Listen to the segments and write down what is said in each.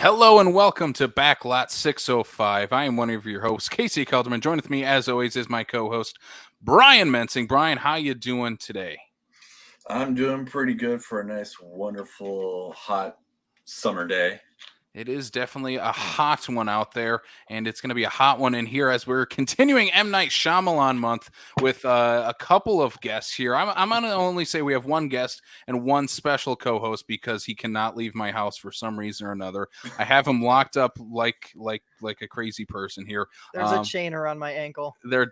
Hello and welcome to Backlot 605. I am one of your hosts, Casey Kelderman. Joined with me, as always, is my co-host, Brian Mensing. Brian, how you doing today? I'm doing pretty good for a nice, wonderful, hot summer day. It is definitely a hot one out there, and it's going to be a hot one in here as we're continuing M. Night Shyamalan month with a couple of guests here. I'm going to only say we have one guest and one special co-host because he cannot leave my house for some reason or another. I have him locked up like a crazy person here. There's a chain around my ankle. There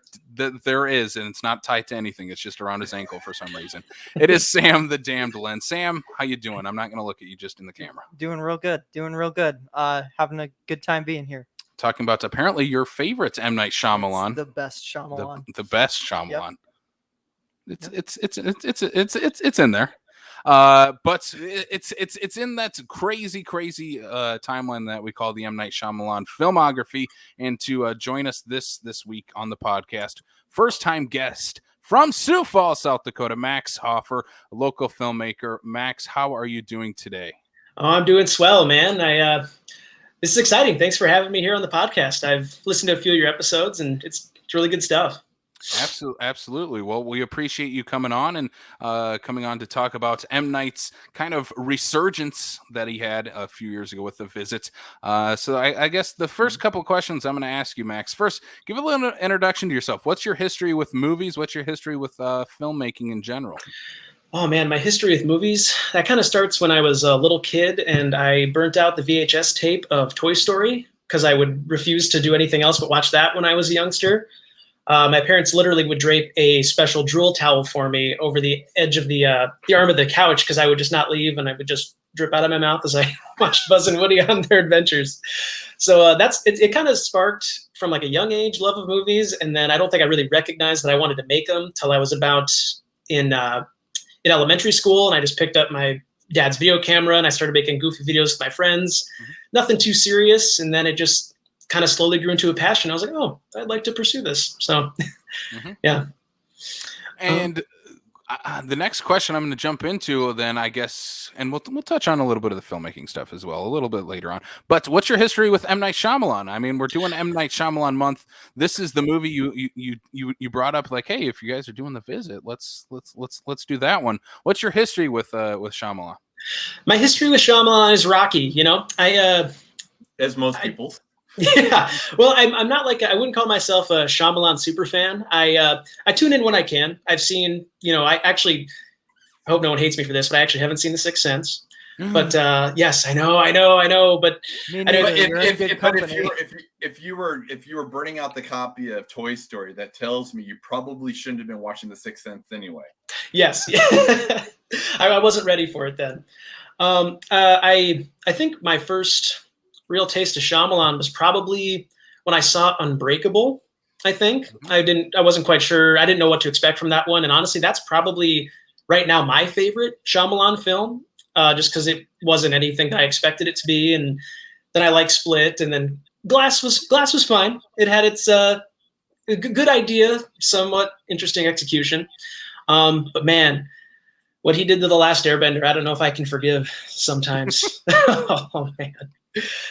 is, and it's not tied to anything. It's just around his ankle for some reason. It is Sam the Damned Lenz. Sam, how you doing? I'm not going to look at you just in the camera. Doing real good. Having a good time being here. Talking about apparently your favorite M. Night Shyamalan. It's the best Shyamalan. The best Shyamalan. Yep. It's in there. But it's in that crazy timeline that we call the M. Night Shyamalan filmography. And to join us this week on the podcast, first time guest from Sioux Falls, South Dakota, Max Hofer, a local filmmaker. Max, how are you doing today? Oh, I'm doing swell, man. This is exciting. Thanks for having me here on the podcast. I've listened to a few of your episodes, and it's really good stuff. Absolutely. Well, we appreciate you coming on to talk about M. Night's kind of resurgence that he had a few years ago with The Visit. So I guess the first couple of questions I'm going to ask you, Max. First, give a little introduction to yourself. What's your history with movies? What's your history with filmmaking in general? Oh, man, my history with movies, that kind of starts when I was a little kid and I burnt out the VHS tape of Toy Story because I would refuse to do anything else but watch that when I was a youngster. My parents literally would drape a special drool towel for me over the edge of the arm of the couch because I would just not leave and I would just drip out of my mouth as I watched Buzz and Woody on their adventures. So it kind of sparked from like a young age love of movies. And then I don't think I really recognized that I wanted to make them till I was about in elementary school. And I just picked up my dad's video camera and I started making goofy videos with my friends. Mm-hmm. Nothing too serious. And then it just kind of slowly grew into a passion. I was like, oh, I'd like to pursue this. So, yeah. And the next question I'm going to jump into then, I guess, and we'll touch on a little bit of the filmmaking stuff as well a little bit later on. But what's your history with M. Night Shyamalan? I mean, we're doing M. Night Shyamalan month. This is the movie you brought up, like, hey, if you guys are doing The Visit, let's do that one. What's your history with Shyamalan? My history with Shyamalan is rocky. You know, as most people's. Yeah, well, I'm not like I wouldn't call myself a Shyamalan super fan. I tune in when I can. I've seen, I hope no one hates me for this, but I actually haven't seen The Sixth Sense. Mm. But yes, I know. But if you were burning out the copy of Toy Story, that tells me you probably shouldn't have been watching The Sixth Sense anyway. Yes, I wasn't ready for it then. I think my first real taste of Shyamalan was probably when I saw Unbreakable. I think I wasn't quite sure. I didn't know what to expect from that one. And honestly, that's probably right now my favorite Shyamalan film, just because it wasn't anything that I expected it to be. And then I like Split, and then Glass was fine. It had its good idea, somewhat interesting execution. But man, what he did to The Last Airbender, I don't know if I can forgive sometimes. Oh man.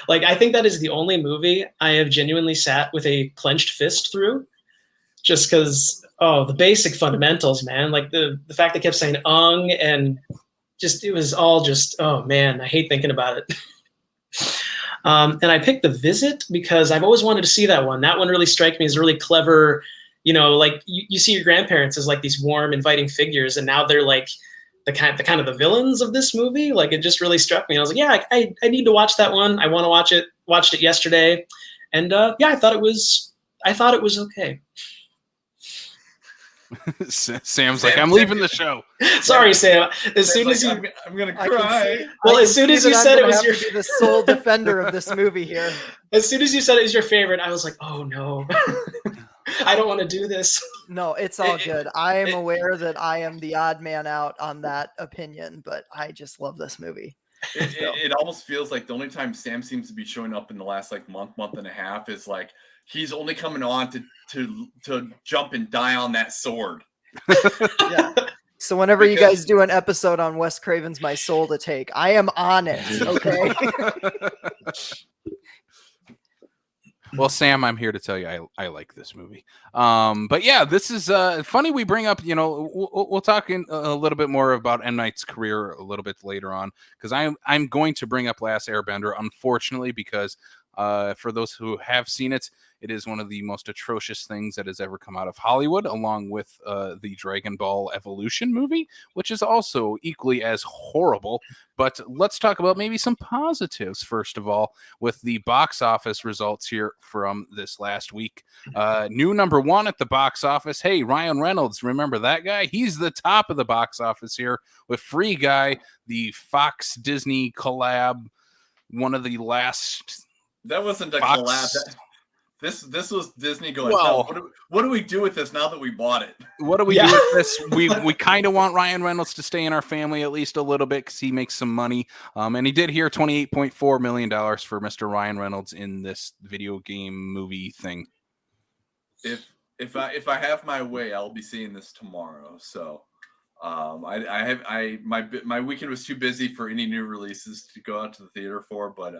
Like, I think that is the only movie I have genuinely sat with a clenched fist through, just because, the basic fundamentals, man. Like the fact they kept saying and just, it was all just, oh man, I hate thinking about it. And I picked The Visit because I've always wanted to see that one. That one really struck me as really clever. Like you see your grandparents as like these warm, inviting figures, and now they're like the kind of the villains of this movie. Like, it just really struck me. I was like, yeah, I need to watch that one. I want to watch it. Watched it yesterday, and I thought it was okay. Sam's like, I'm leaving the show. Sorry, Sam. As soon as I'm gonna cry. Well, as soon as you said it was your the sole defender of this movie here. As soon as you said it was your favorite, I was like, oh no. I don't want to do this. No, it's all good. I am aware that I am the odd man out on that opinion, but I just love this movie. It almost feels like the only time Sam seems to be showing up in the last like month and a half is like he's only coming on to jump and die on that sword. Yeah. So whenever you Because- guys do an episode on Wes Craven's My Soul to Take, I am on it. Okay. Well, Sam, I'm here to tell you I like this movie. But yeah, this is funny. We bring up, we'll talk a little bit more about M. Night's career a little bit later on, because I'm going to bring up Last Airbender, unfortunately, because for those who have seen it, it is one of the most atrocious things that has ever come out of Hollywood, along with the Dragon Ball Evolution movie, which is also equally as horrible. But let's talk about maybe some positives, first of all, with the box office results here from this last week. New number one at the box office. Hey, Ryan Reynolds, remember that guy? He's the top of the box office here with Free Guy, the Fox Disney collab, one of the last... That wasn't a Fox... collab. This was Disney going, Well, no, what do we do with this now that we bought it? What do we do with this? We kind of want Ryan Reynolds to stay in our family at least a little bit because he makes some money. And he did hear $28.4 million for Mr. Ryan Reynolds in this video game movie thing. If I have my way, I'll be seeing this tomorrow. So my weekend was too busy for any new releases to go out to the theater for, but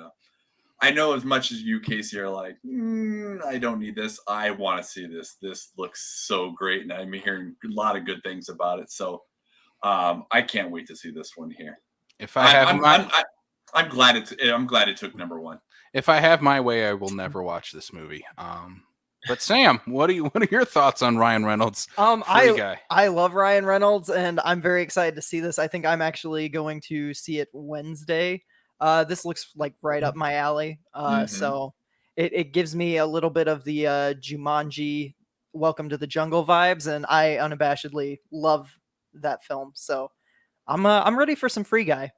I know as much as you, Casey, are like, I don't need this. I want to see this. This looks so great, and I'm hearing a lot of good things about it. So I can't wait to see this one here. If I have I'm glad it took number one. If I have my way, I will never watch this movie. But Sam, what are your thoughts on Ryan Reynolds? Free Guy? I love Ryan Reynolds, and I'm very excited to see this. I think I'm actually going to see it Wednesday. This looks like right up my alley. So it gives me a little bit of the Jumanji Welcome to the Jungle vibes, and I unabashedly love that film. So I'm ready for some Free Guy.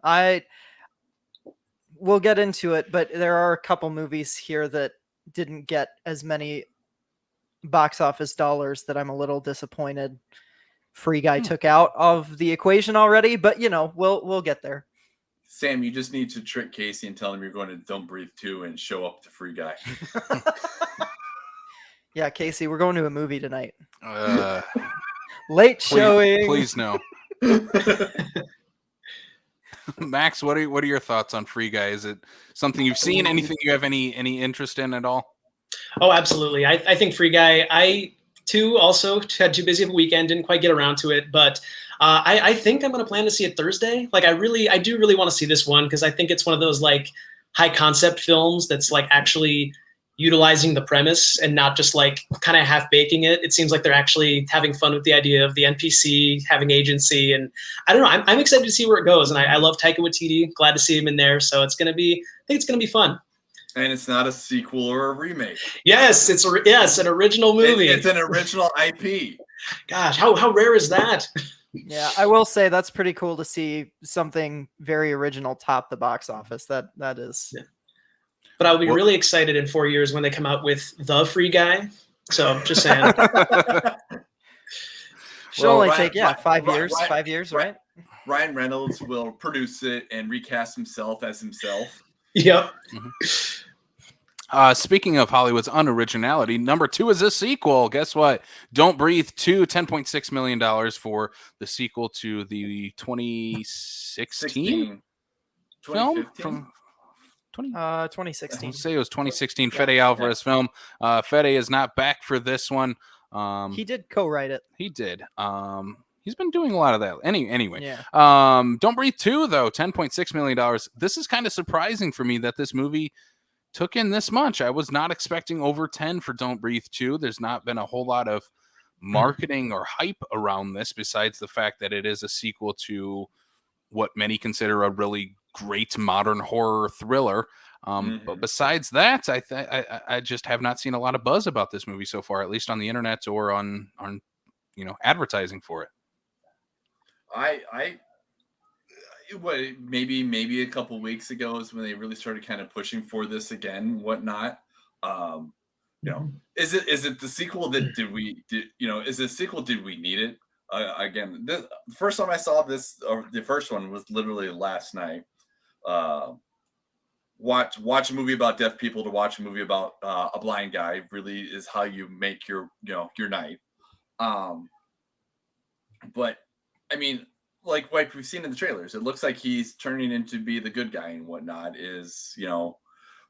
We'll get into it, but there are a couple movies here that didn't get as many box office dollars that I'm a little disappointed Free Guy took out of the equation already, but we'll get there. Sam, you just need to trick Casey and tell him you're going to Don't Breathe 2 and show up to Free Guy. Yeah, Casey, we're going to a movie tonight. Please, Late showing. please no. Max, what are your thoughts on Free Guy? Is it something you've seen? Anything you have any interest in at all? Oh, absolutely. I think Free Guy. I too also had too busy of a weekend, didn't quite get around to it, but I think I'm going to plan to see it Thursday. Like I do really want to see this one because I think it's one of those like high concept films that's like actually utilizing the premise and not just like kind of half baking it. It seems like they're actually having fun with the idea of the NPC having agency, and I don't know. I'm excited to see where it goes, and I love Taika Waititi. Glad to see him in there. So it's gonna be. I think it's gonna be fun. And it's not a sequel or a remake. Yes, it's an original movie. It's an original IP. Gosh, how rare is that? Yeah, I will say that's pretty cool to see something very original top the box office. That is. Yeah. But I'll be really excited in 4 years when they come out with The Free Guy. So just saying. Should only take 5 years. 5 years, right? Ryan Reynolds will produce it and recast himself as himself. Yep. Speaking of Hollywood's unoriginality, number 2 is a sequel. Guess what? Don't Breathe 2, $10.6 million for the sequel to the 2016 film from 2016. I'll say it was 2016 Fede Alvarez film. Fede is not back for this one. He did co-write it. He did. He's been doing a lot of that. Anyway. Yeah. Don't Breathe 2, though, $10.6 million. This is kind of surprising for me that this movie took in this much. I was not expecting over 10 for Don't Breathe 2. There's not been a whole lot of marketing or hype around this besides the fact that it is a sequel to what many consider a really great modern horror thriller. But besides that, I just have not seen a lot of buzz about this movie so far, at least on the internet or on advertising for it. Maybe a couple weeks ago is when they really started kind of pushing for this again, whatnot. Is it the sequel that did we need it? Again, the first time I saw this, or the first one was literally last night. Watch a movie about deaf people to watch a movie about a blind guy really is how you make your night. But I mean, like we've seen in the trailers, it looks like he's turning into be the good guy and whatnot. Is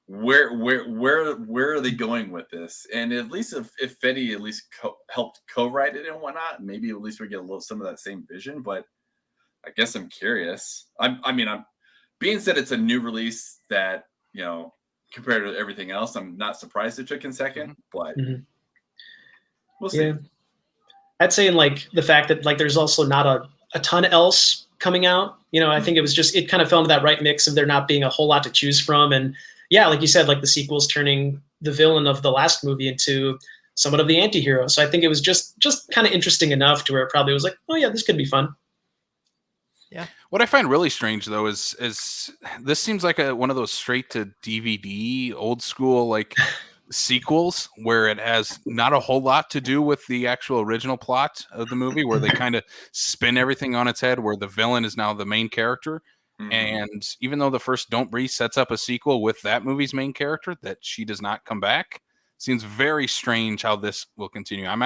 where are they going with this? And at least if Fetty at least helped co-write it and whatnot, maybe at least we get a little some of that same vision. But I guess I'm curious. I'm being said it's a new release that compared to everything else, I'm not surprised it took in second, but we'll see. Yeah. I'd say in like the fact that like there's also not a ton else coming out. I think it kind of fell into that right mix of there not being a whole lot to choose from. And yeah, like you said, like the sequel's turning the villain of the last movie into somewhat of the anti-hero. So I think it was just kind of interesting enough to where it probably was like, oh yeah, this could be fun. Yeah. What I find really strange though is this seems like one of those straight to DVD old school like sequels where it has not a whole lot to do with the actual original plot of the movie, where they kind of spin everything on its head, where the villain is now the main character. And even though the first Don't Breathe sets up a sequel with that movie's main character, that she does not come back, seems very strange how this will continue. I'm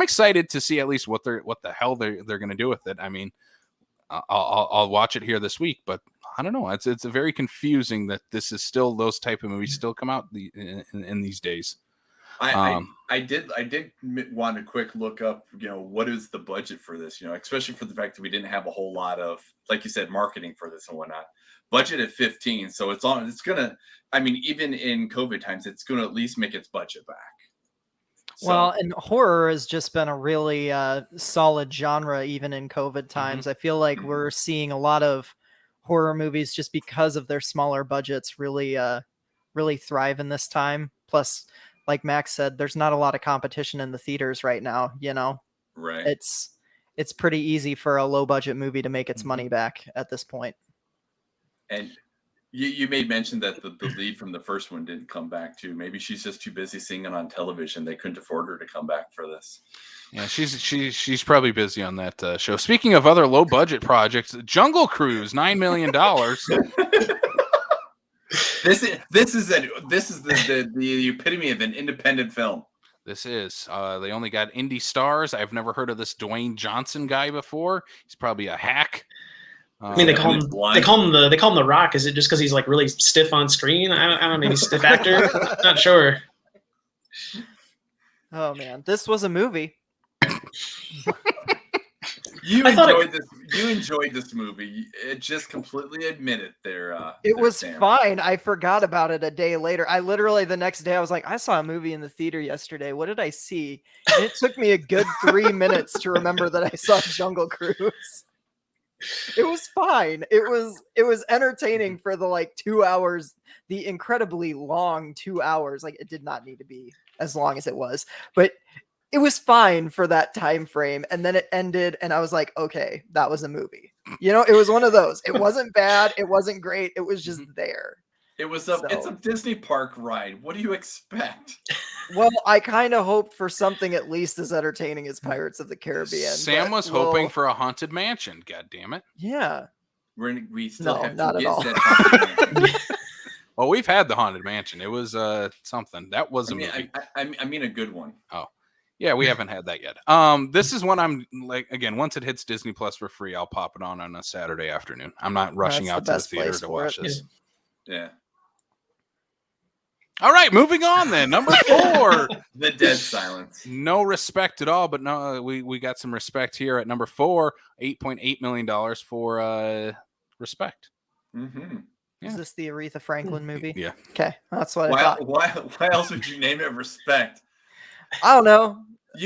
excited to see at least what the hell they're going to do with it. I mean, I'll watch it here this week, but I don't know. It's very confusing that this is still those type of movies still come out in these days. I did want a quick look up, what is the budget for this, especially for the fact that we didn't have a whole lot of, like you said, marketing for this and whatnot. Budget at 15, so it's gonna. I mean, even in COVID times, it's gonna at least make its budget back. Well, and horror has just been a really solid genre, even in COVID times. I feel like we're seeing a lot of horror movies just because of their smaller budgets really thrive in this time. Plus, like Max said, there's not a lot of competition in the theaters right now. Right? It's pretty easy for a low budget movie to make its money back at this point. And you made mention that the lead from the first one didn't come back too. Maybe she's just too busy singing on television. They couldn't afford her to come back for this. Yeah, she's probably busy on that show. Speaking of other low budget projects, Jungle Cruise, $9 million. This is the epitome of an independent film. This is. They only got indie stars. I've never heard of this Dwayne Johnson guy before. He's probably a hack. I mean, they call him the Rock. Is it just because he's like really stiff on screen? I don't know. Maybe stiff actor. Not sure. Oh man, this was a movie. You enjoyed this movie. It just completely admitted there. It was fine. I forgot about it a day later. I literally the next day I was like, I saw a movie in the theater yesterday. What did I see? And it took me a good 3 minutes to remember that I saw Jungle Cruise. It was fine. It was entertaining for the like 2 hours, the incredibly long 2 hours. Like it did not need to be as long as it was, but it was fine for that time frame. And then it ended and I was like, okay, that was a movie. It was one of those. It wasn't bad. It wasn't great. It was just there. It's a Disney park ride. What do you expect? Well, I kind of hoped for something at least as entertaining as Pirates of the Caribbean. Sam was hoping for a haunted mansion. God damn it. Yeah. We still have not to at all. Well, we've had the haunted mansion. It was something. That was a movie. I mean a good one. Oh. Yeah, we haven't had that yet. This is one I'm like, again, once it hits Disney Plus for free, I'll pop it on a Saturday afternoon. I'm not rushing out to the theater to watch this. Yeah. All right, moving on then. Number 4. The Dead Silence. No respect at all, but no, we got some respect here at number 4, $8.8 million for Respect. Mm-hmm. Yeah. Is this the Aretha Franklin movie? Yeah. Okay, that's what I thought. Why else would you name it Respect? I don't know.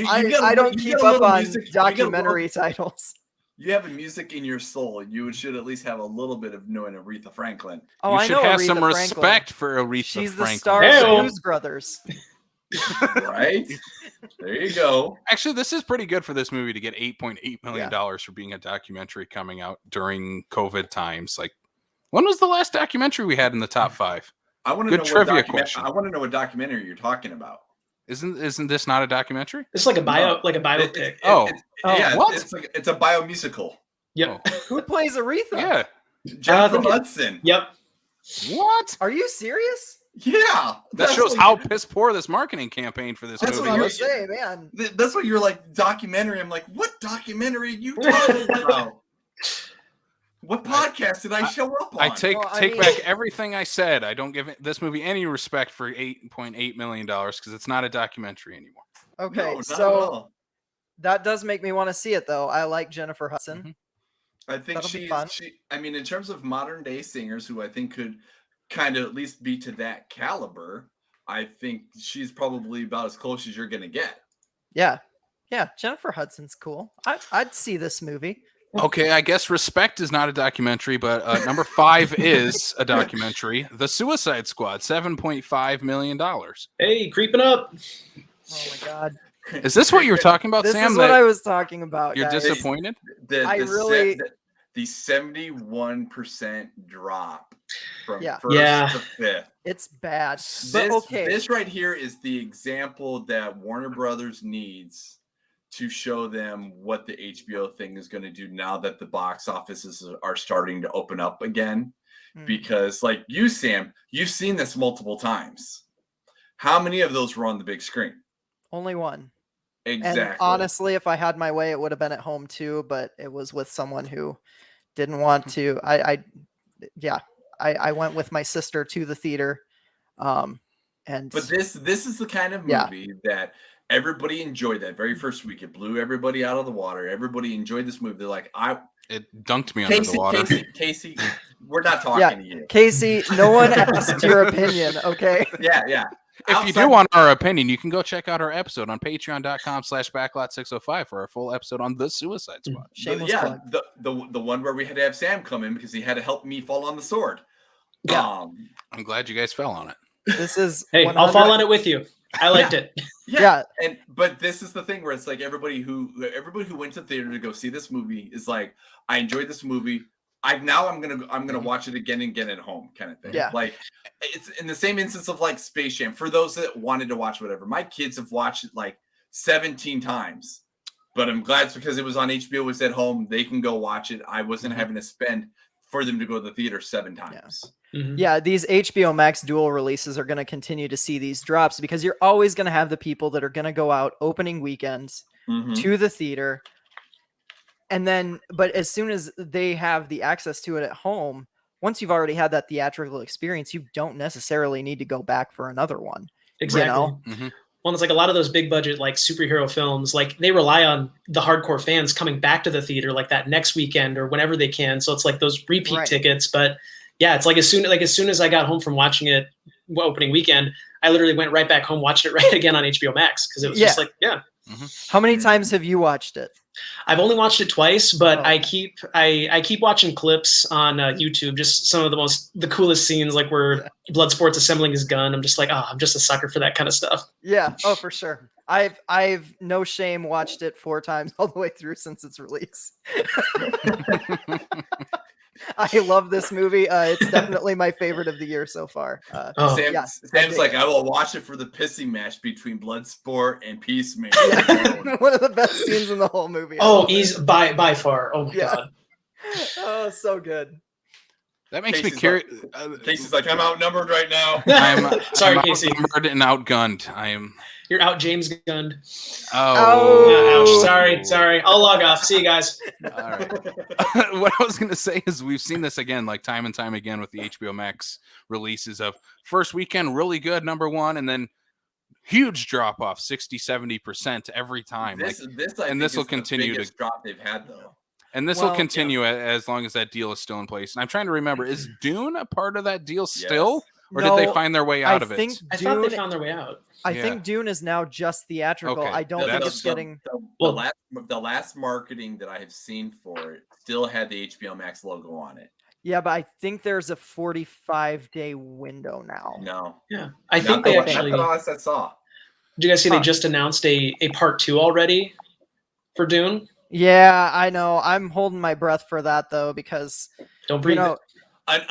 I don't you keep up on documentary titles. You have a music in your soul. You should at least have a little bit of knowing Aretha Franklin. Oh, you should have some respect for Aretha She's Franklin. the star of the Blues Brothers. Right? There you go. Actually, this is pretty good for this movie to get $8.8 million for being a documentary coming out during COVID times. Like, when was the last documentary we had in the top 5? I want to know trivia question. I want to know what documentary you're talking about. Isn't this not a documentary? It's like a biopic. It's a biomusical. Yep. Oh. Who plays Aretha? Yeah. Jennifer Hudson. Yep. What? Are you serious? Yeah, That shows how piss poor this marketing campaign for this That's movie what I is. was saying, man. That's what you're like, documentary. I'm like, what documentary are you talking about? What podcast did I show up on? I take Well, I mean- back everything I said. I don't give this movie any respect for $8.8 million because it's not a documentary anymore. Okay, No, not at so all. that does make me want to see it, though. I like Jennifer Hudson. Mhm. I think That'll be fun. I mean, in terms of modern day singers who I think could kind of at least be to that caliber, I think she's probably about as close as you're going to get. Yeah. Yeah, Jennifer Hudson's cool. I'd see this movie. Okay, I guess Respect is not a documentary, but number 5 is a documentary. The Suicide Squad, $7.5 million. Hey, creeping up. Oh my god. Is this what you were talking about, This Sam? is what that I was talking about. you're guys. disappointed? The 71% drop from Yeah. first Yeah. to fifth. It's bad. But okay. This right here is the example that Warner Brothers needs to show them what the HBO thing is going to do now that the box offices are starting to open up again. Hmm. Because like you, Sam, you've seen this multiple times. How many of those were on the big screen? Only one. Exactly. And honestly, if I had my way, it would have been at home too, but it was with someone who didn't want to. I went with my sister to the theater. And But this is the kind of Yeah. movie that everybody enjoyed that very first week. It blew everybody out of the water. Everybody enjoyed this movie. They're like, It dunked me under the water. Casey, we're not talking Yeah. to you. Casey, no one asked your opinion, okay? Yeah. If you do want our opinion, you can go check out our episode on patreon.com/backlot605 for our full episode on the Suicide Squad. Shameless plug. the one where we had to have Sam come in because he had to help me fall on the sword. Yeah. I'm glad you guys fell on it. This is Hey, 100 I'll fall on it with you. I liked it. Yeah. But this is the thing where it's like everybody who went to theater to go see this movie is like, I enjoyed this movie. I'm gonna watch it again and again at home, kind of thing. Yeah. Like it's in the same instance of like Space Jam. For those that wanted to watch whatever, my kids have watched it like 17 times. But I'm glad it's because it was on HBO, it was at home. They can go watch it. I wasn't having to spend for them to go to the theater 7 times. Mhm. Yeah, these HBO Max dual releases are going to continue to see these drops because you're always going to have the people that are going to go out opening weekends Mhm. to the theater. And then, but as soon as they have the access to it at home, once you've already had that theatrical experience, you don't necessarily need to go back for another one. Exactly. know? Mhm. Well, it's like a lot of those big budget like superhero films, like they rely on the hardcore fans coming back to the theater like that next weekend or whenever they can. So it's like those repeat Right. tickets. But yeah, it's like as soon as I got home from watching it opening weekend, I literally went right back home, watched it right again on HBO Max because it was just like, yeah. How many times have you watched it? I've only watched it twice, but Oh. I keep watching clips on YouTube, just some of the coolest scenes, like where Bloodsport's assembling his gun. I'm just like, oh, I'm just a sucker for that kind of stuff. Yeah. Oh, for sure. I've no shame watched it 4 times all the way through since its release. I love this movie. It's definitely my favorite of the year so far. Oh, Sam's yeah, I dig like, it. I will watch it for the pissing match between Bloodsport and Peacemaker. Yeah. One of the best scenes in the whole movie. I oh, love it. he's by far. Oh my Yeah. god. Oh, so good. That makes Casey's me curious. Casey's like, I'm outnumbered right now. Sorry, I'm Casey. outnumbered and outgunned. I am. You're out James Gunned. Oh. Ouch. Sorry. I'll log off. See you guys. All right. What I was going to say is we've seen this again, like time and time again with the HBO Max releases of first weekend, really good, number 1, and then huge drop off, 60-70% every time. This and think, this will is the continue to biggest drop they've had though. And this Well, will continue as long as that deal is still in place. And I'm trying to remember, is Dune a part of that deal still? Or No, did they find their way out of it? I thought Dune, they found their way out. I Yeah. think Dune is now just theatrical. Okay, I don't think that's- it's getting. The last marketing that I have seen for it still had the HBO Max logo on it. Yeah, but I think there's a 45-day window now. No. Yeah. I Not think the they last- actually. not the last I saw. Did you guys see Huh. they just announced a part 2 already for Dune? Yeah, I know. I'm holding my breath for that though because Don't breathe. you know, But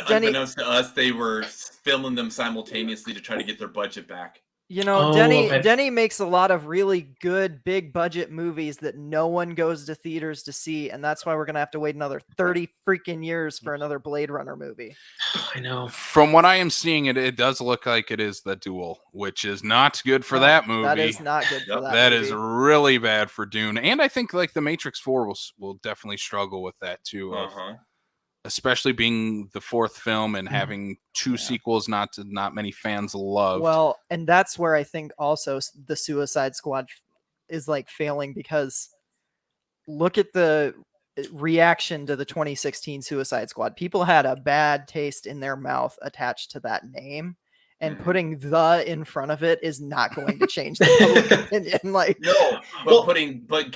Jenny- unbeknownst to us, they were filming them simultaneously to try to get their budget back. You know, Oh, Denny okay. Denny makes a lot of really good big budget movies that no one goes to theaters to see, and that's why we're gonna have to wait another 30 freaking years for another Blade Runner movie. I know. From what I am seeing, it does look like it is the Duel, which is not good for No, that movie. That is not good for Yep. that That movie. is really bad for Dune, and I think like the Matrix 4 will definitely struggle with that too. Of, especially being the fourth film and having two sequels not many fans loved. Well, and that's where I think also the Suicide Squad is like failing, because look at the reaction to the 2016 Suicide Squad. People had a bad taste in their mouth attached to that name, and putting the in front of it is not going to change the public opinion. Like, No, but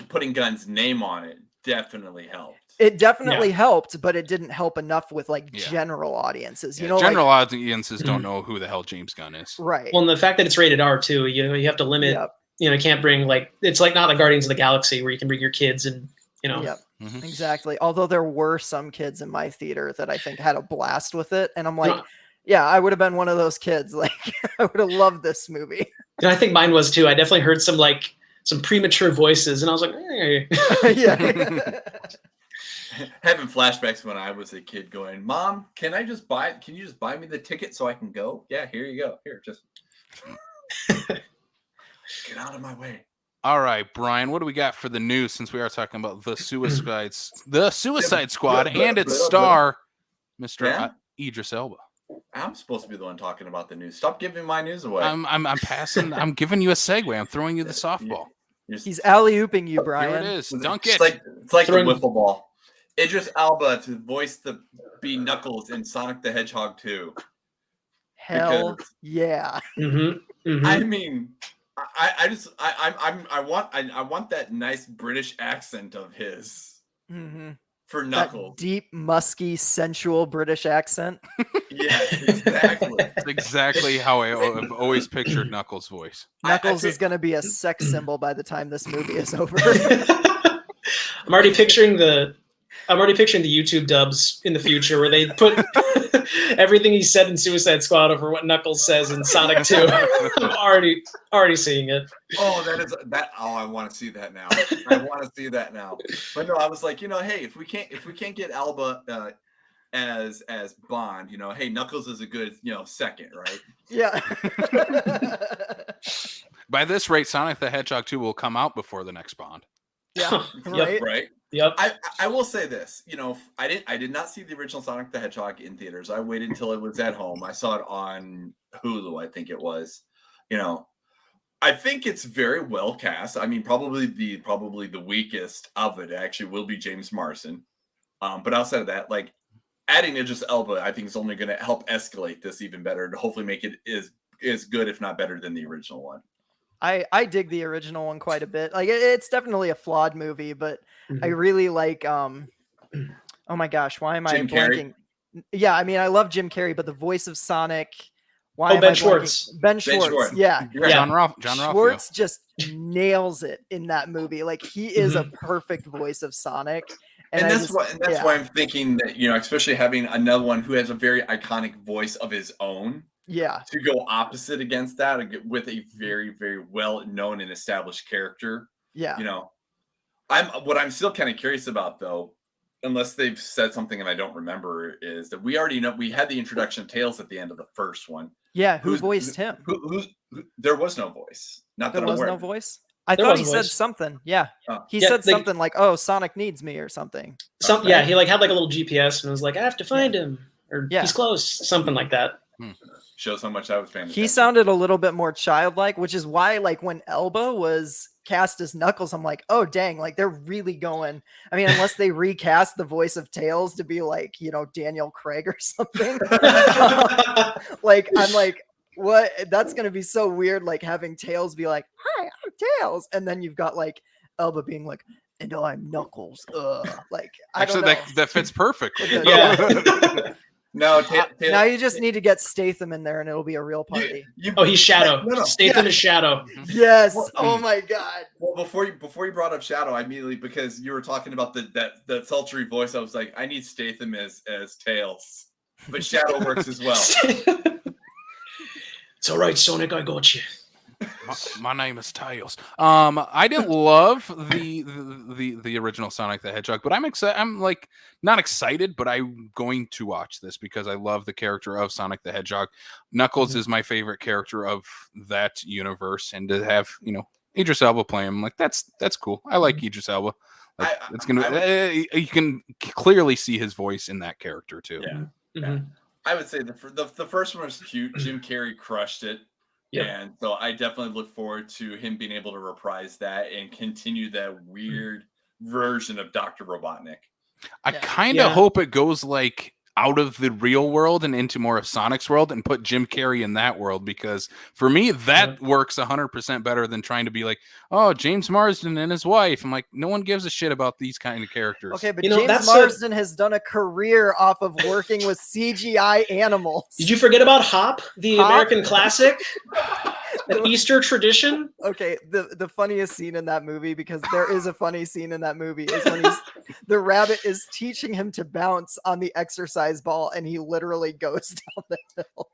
putting Gunn's name on it definitely helped. it definitely helped, but it didn't help enough with like general audiences. You know, general like, audiences don't know who the hell James Gunn is. right? Well, and the fact that it's rated R too, you have to limit. Yep. You know, you can't bring like, it's like not like Guardians of the Galaxy where you can bring your kids and Yep. Exactly. Although there were some kids in my theater that I think had a blast with it, and I'm like, yeah, I would have been one of those kids. Like, I would have loved this movie. And I think mine was too. I definitely heard some premature voices, and I was like, hey. Yeah. Having flashbacks when I was a kid going, Mom, can you just buy me the ticket so I can go? Yeah, here you go. Here, just get out of my way. All right, Brian, what do we got for the news, since we are talking about the Suicide Squad and its star, Mr. Idris Elba? I'm supposed to be the one talking about the news. Stop giving my news away. I'm passing. I'm giving you a segue. I'm throwing you the softball. He's alley-ooping you, Brian. Here it is. Dunk it. It's like the wiffle ball. Idris Elba to voice be Knuckles in Sonic the Hedgehog 2. Hell yeah. I mean, I want that nice British accent of his for Knuckles. That deep, musky, sensual British accent. Yes, exactly. That's exactly how I've always pictured Knuckles' voice. Knuckles is going to be a sex symbol by the time this movie is over. I'm already picturing the YouTube dubs in the future where they put everything he said in Suicide Squad over what Knuckles says in Sonic 2. I'm already seeing it. Oh, I want to see that now. I want to see that now. But no, I was like, hey, if we can't get Elba as Bond, hey, Knuckles is a good, second, right? Yeah. By this rate, Sonic the Hedgehog 2 will come out before the next Bond. Yeah. Right. Right. Yep. I will say this, I did not see the original Sonic the Hedgehog in theaters. I waited until it was at home. I saw it on Hulu, I think it was. I think it's very well cast. I mean, probably the weakest of it actually will be James Marsden. But outside of that, like adding Idris Elba, I think is only going to help escalate this even better to hopefully make it as good, if not better, than the original one. I dig the original one quite a bit. Like, it's definitely a flawed movie, but I really like oh my gosh, why am I Jim blanking? Carrey? Yeah, I mean, I love Jim Carrey, but the voice of Sonic. Why am Ben I Schwartz. blanking? Ben Schwartz. Yeah. John Ralphio. Schwartz just nails it in that movie. Like, he is a perfect voice of Sonic. And that's why I'm thinking that, especially having another one who has a very iconic voice of his own. Yeah. To go opposite against that with a very, very well known and established character. Yeah. What I'm still kind of curious about, though, unless they've said something and I don't remember, is that we already know we had the introduction of Tails at the end of the first one. Yeah, who voiced him? Who there was no voice. Not that there was I'm aware. No voice. I thought he said something. Yeah, he said something like, "Oh, Sonic needs me" or something. Yeah, he had like a little GPS and was like, "I have to find him," or "He's close," something like that. Shows how much I was paying attention. He sounded a little bit more childlike, which is why, like, when Elba was cast as Knuckles, I'm like, oh dang, like they're really going. I mean, unless they recast the voice of Tails to be like, Daniel Craig or something. Like, I'm like, what? That's gonna be so weird. Like having Tails be like, "Hi, I'm Tails," and then you've got like Elba being like, "And I'm Knuckles." Like, actually, that fits perfectly. Yeah. No, now you just need to get Statham in there, and it'll be a real party. He's Shadow. No. Statham is Shadow. Yes. Oh my God. Well, before you brought up Shadow, I immediately, because you were talking about that sultry voice, I was like, I need Statham as Tails, but Shadow works as well. It's all right, Sonic. I got you. My name is Tails. I didn't love the original Sonic the Hedgehog, but I'm excited. I'm like not excited, but I'm going to watch this because I love the character of Sonic the Hedgehog. Knuckles is my favorite character of that universe, and to have Idris Elba play him, like that's cool. I like Idris Elba. Like, you can clearly see his voice in that character too. Yeah. I would say the first one was cute. Jim Carrey crushed it. Yep. And so I definitely look forward to him being able to reprise that and continue that weird version of Dr. Robotnik. I kind of hope it goes like out of the real world and into more of Sonic's world and put Jim Carrey in that world, because for me that works 100% better than trying to be like, oh, James Marsden and his wife. I'm like, no one gives a shit about these kind of characters. Okay, but James Marsden has done a career off of working with CGI animals. Did you forget about Hop, the American classic? An Easter tradition? Okay, the funniest scene in that movie, because there is a funny scene in that movie, is when the rabbit is teaching him to bounce on the exercise ball and he literally goes down the hill.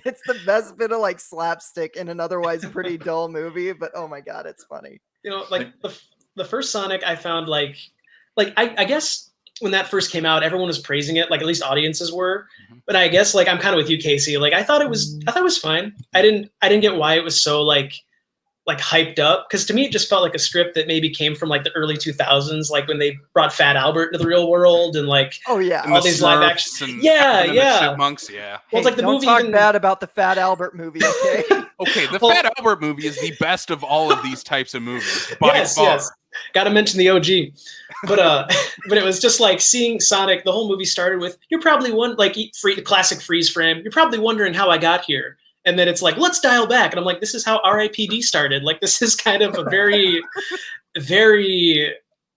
It's the best bit of like slapstick in an otherwise pretty dull movie, but oh my god, it's funny. Like the first Sonic I found like I guess when that first came out, everyone was praising it, like at least audiences were. But I guess like I'm kind of with you, Casey. Like I thought it was fine. I didn't get why it was so like hyped up, because to me it just felt like a script that maybe came from like the early 2000s, like when they brought Fat Albert into the real world and like all these live action the Chipmunks, Well, it's like the movie. Don't talk bad about the Fat Albert movie, okay? Okay, the Fat Albert movie is the best of all of these types of movies by far. Yes. Got to mention the OG, but it was just like seeing Sonic. The whole movie started with, you're probably the classic freeze frame. You're probably wondering how I got here. And then it's like, let's dial back. And I'm like, this is how R.I.P.D. started. Like, this is kind of a very, very,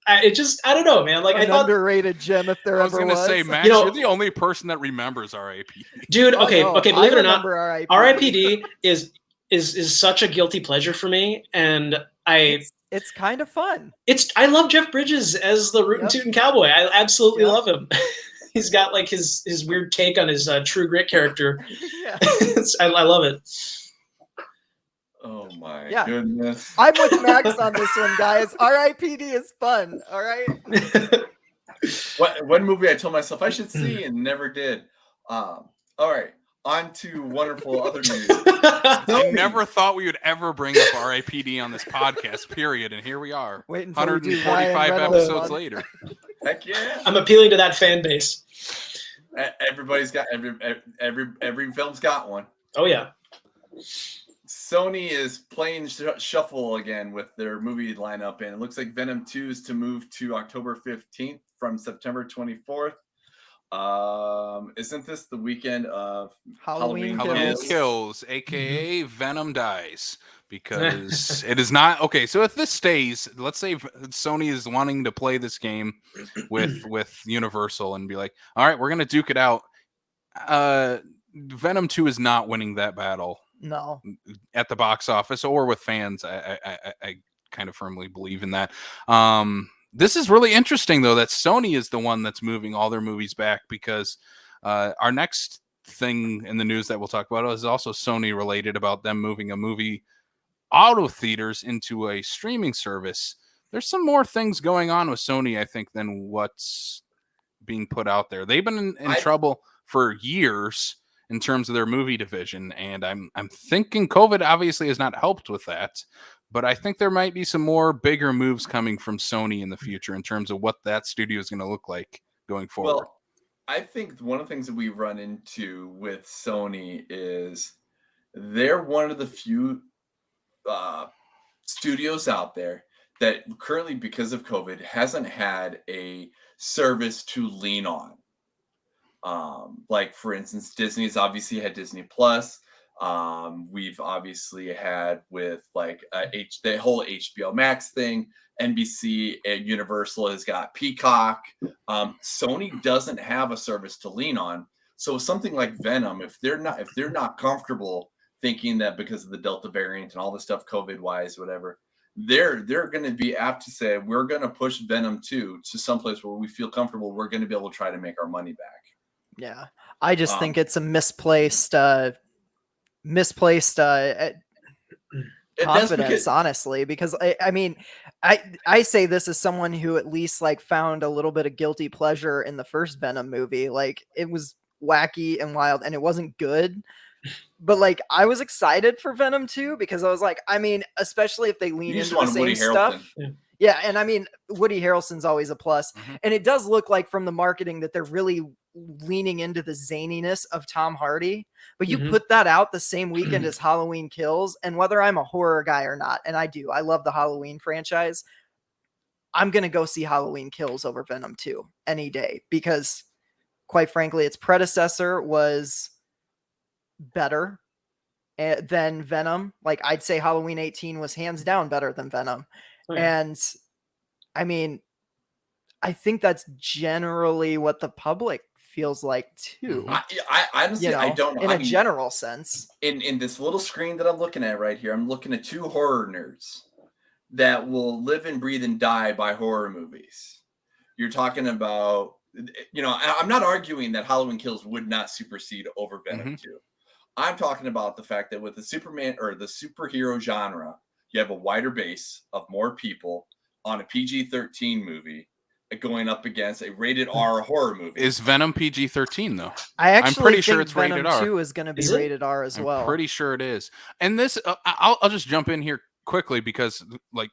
I don't know, man. Like, I thought underrated gem if there ever was. I was going to say, Max, you're the only person that remembers R.I.P.D. Dude, okay, believe it or not, R.I.P.D. is such a guilty pleasure for me. And it's kind of fun. I love Jeff Bridges as the rootin' tootin' cowboy. I absolutely love him. He's got like his weird take on his True Grit character. I love it. Oh my goodness. I'm with Max on this one, guys. R.I.P.D. is fun. All right. One movie I told myself I should see and never did. All right. On to wonderful other news. I never thought we would ever bring up R.I.P.D. on this podcast, period. And here we are. 145 episodes later. Heck yeah. I'm appealing to that fan base. Everybody's got every film's got one. Oh yeah. Sony is playing shuffle again with their movie lineup, and it looks like Venom 2 is to move to October 15th from September 24th. Isn't this the weekend of Halloween Kills, aka Venom Dies? Because it is not okay. So if this stays, let's say Sony is wanting to play this game with Universal and be like, all right, we're gonna duke it out. Venom 2 is not winning that battle. No, at the box office or with fans. I kind of firmly believe in that. This is really interesting, though, that Sony is the one that's moving all their movies back, because our next thing in the news that we'll talk about is also Sony related, about them moving a movie out of theaters into a streaming service. There's some more things going on with Sony, I think, than what's being put out there. They've been in trouble for years in terms of their movie division, and I'm thinking COVID obviously has not helped with that. But I think there might be some more bigger moves coming from Sony in the future in terms of what that studio is going to look like going forward. Well, I think one of the things that we run into with Sony is they're one of the few studios out there that currently, because of COVID, hasn't had a service to lean on. Like, for instance, Disney's obviously had Disney Plus. We've obviously had with like the whole HBO Max thing. NBC and Universal has got Peacock. Sony doesn't have a service to lean on. So something like Venom, if they're not comfortable thinking that because of the Delta variant and all the stuff COVID wise, whatever, they're going to be apt to say, we're going to push Venom 2 to someplace where we feel comfortable. We're going to be able to try to make our money back. Yeah, I just think it's a misplaced confidence, honestly, because I mean, I say this as someone who at least like found a little bit of guilty pleasure in the first Venom movie. Like it was wacky and wild and it wasn't good. But like I was excited for Venom 2 because I was like, I mean, especially if they lean into the same stuff. Yeah, and I mean, Woody Harrelson's always a plus. And it does look like from the marketing that they're really leaning into the zaniness of Tom Hardy. But you put that out the same weekend as Halloween Kills, and whether I'm a horror guy or not, and I love the Halloween franchise, I'm going to go see Halloween Kills over Venom 2 any day because, quite frankly, its predecessor was better than Venom. Like, I'd say Halloween 18 was hands down better than Venom. And I mean, I think that's generally what the public feels like too. I honestly, I don't know. In a general sense. In this little screen that I'm looking at right here, I'm looking at two horror nerds that will live and breathe and die by horror movies. You're talking about, I'm not arguing that Halloween Kills would not supersede over Venom 2. I'm talking about the fact that with the Superman or the superhero genre, you have a wider base of more people on a PG-13 movie going up against a rated R horror movie. Is Venom PG-13 though? I'm pretty sure it's Venom rated R. 2 is going to be rated R as well. I'm pretty sure it is. And this, I'll just jump in here quickly because, like,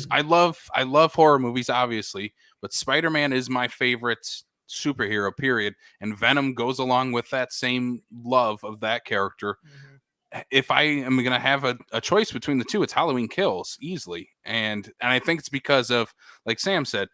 I love horror movies, obviously, but Spider-Man is my favorite superhero. Period. And Venom goes along with that same love of that character. If I am going to have a choice between the two, it's Halloween Kills easily. And I think it's because of, like Sam said,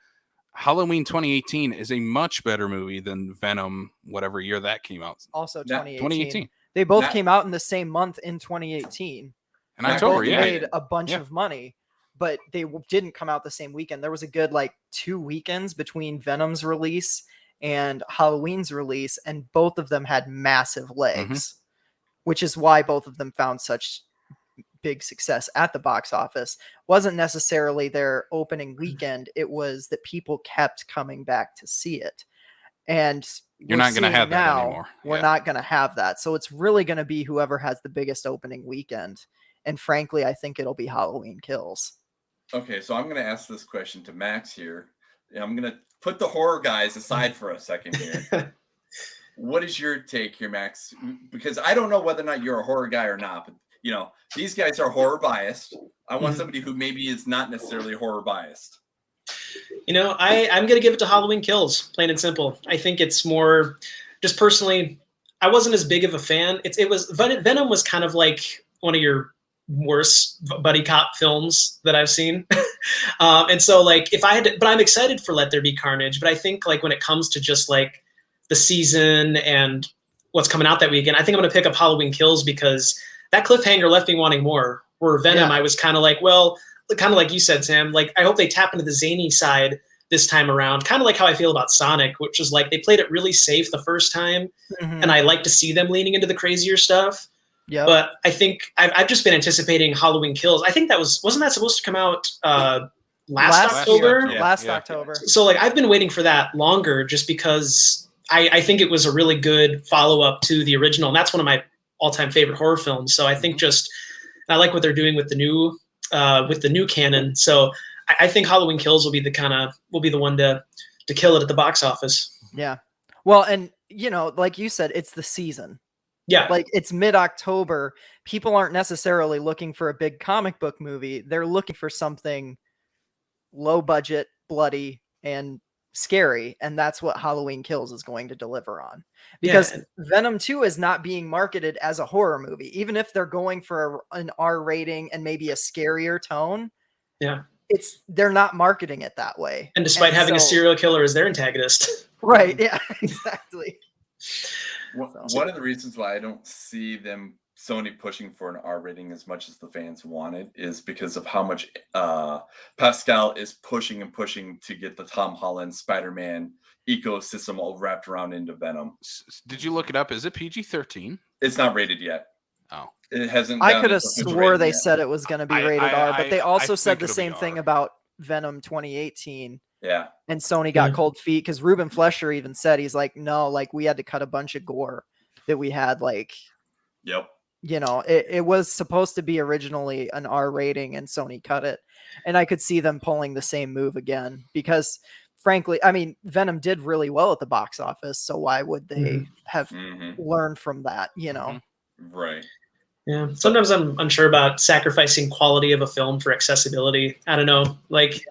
Halloween 2018 is a much better movie than Venom, whatever year that came out. Also 2018. They both came out in the same month in 2018. And October, made a bunch of money, but they didn't come out the same weekend. There was a good 2 weekends between Venom's release and Halloween's release, and both of them had massive legs, which is why both of them found such big success at the box office. Wasn't necessarily their opening weekend. It was that people kept coming back to see it. And you're not going to have that anymore. We're not going to have that. So it's really going to be whoever has the biggest opening weekend. And frankly, I think it'll be Halloween Kills. Okay, so I'm going to ask this question to Max here. I'm going to put the horror guys aside for a second here. What is your take here, Max? Because I don't know whether or not you're a horror guy or not, but these guys are horror biased. I want somebody who maybe is not necessarily horror biased. I'm going to give it to Halloween Kills, plain and simple. I think it's more, just personally, I wasn't as big of a fan. Venom was kind of like one of your worst buddy cop films that I've seen. And so if I had to, but I'm excited for Let There Be Carnage. But I think when it comes to just the season and what's coming out that weekend, I think I'm going to pick up Halloween Kills because that cliffhanger left me wanting more. Where Venom, I was kind of kind of like you said, Sam, I hope they tap into the zany side this time around. Kind of like how I feel about Sonic, which is they played it really safe the first time. And I like to see them leaning into the crazier stuff. Yeah. But I think I've just been anticipating Halloween Kills. I think wasn't that supposed to come out last October? Last October. So I've been waiting for that longer just because I think it was a really good follow-up to the original. And that's one of my all-time favorite horror films. So I think I like what they're doing with the new canon. So I think Halloween Kills will be the one to kill it at the box office. Yeah. Well, and like you said, it's the season. Yeah. It's mid-October. People aren't necessarily looking for a big comic book movie. They're looking for something low budget, bloody, and scary. And that's what Halloween Kills is going to deliver on. Because Venom 2 is not being marketed as a horror movie. Even if they're going for an R rating and maybe a scarier tone. Yeah. They're not marketing it that way. And despite having a serial killer as their antagonist. Right. Yeah, exactly. One of the reasons why I don't see Sony pushing for an R rating as much as the fans wanted is because of how much Pascal is pushing to get the Tom Holland Spider-Man ecosystem all wrapped around into Venom. Did you look it up? Is it PG-13? It's not rated yet. Oh, it hasn't. I could have swore they said it was going to be rated R, but they also said the same thing about Venom 2018. Yeah. And Sony got cold feet because Ruben Flesher even said, he's like, no, we had to cut a bunch of gore that we had Yep. You know, it was supposed to be originally an R rating and Sony cut it. And I could see them pulling the same move again because, frankly, I mean, Venom did really well at the box office. So why would they have learned from that, you know? Right. Yeah. Sometimes I'm unsure about sacrificing quality of a film for accessibility. I don't know. Like,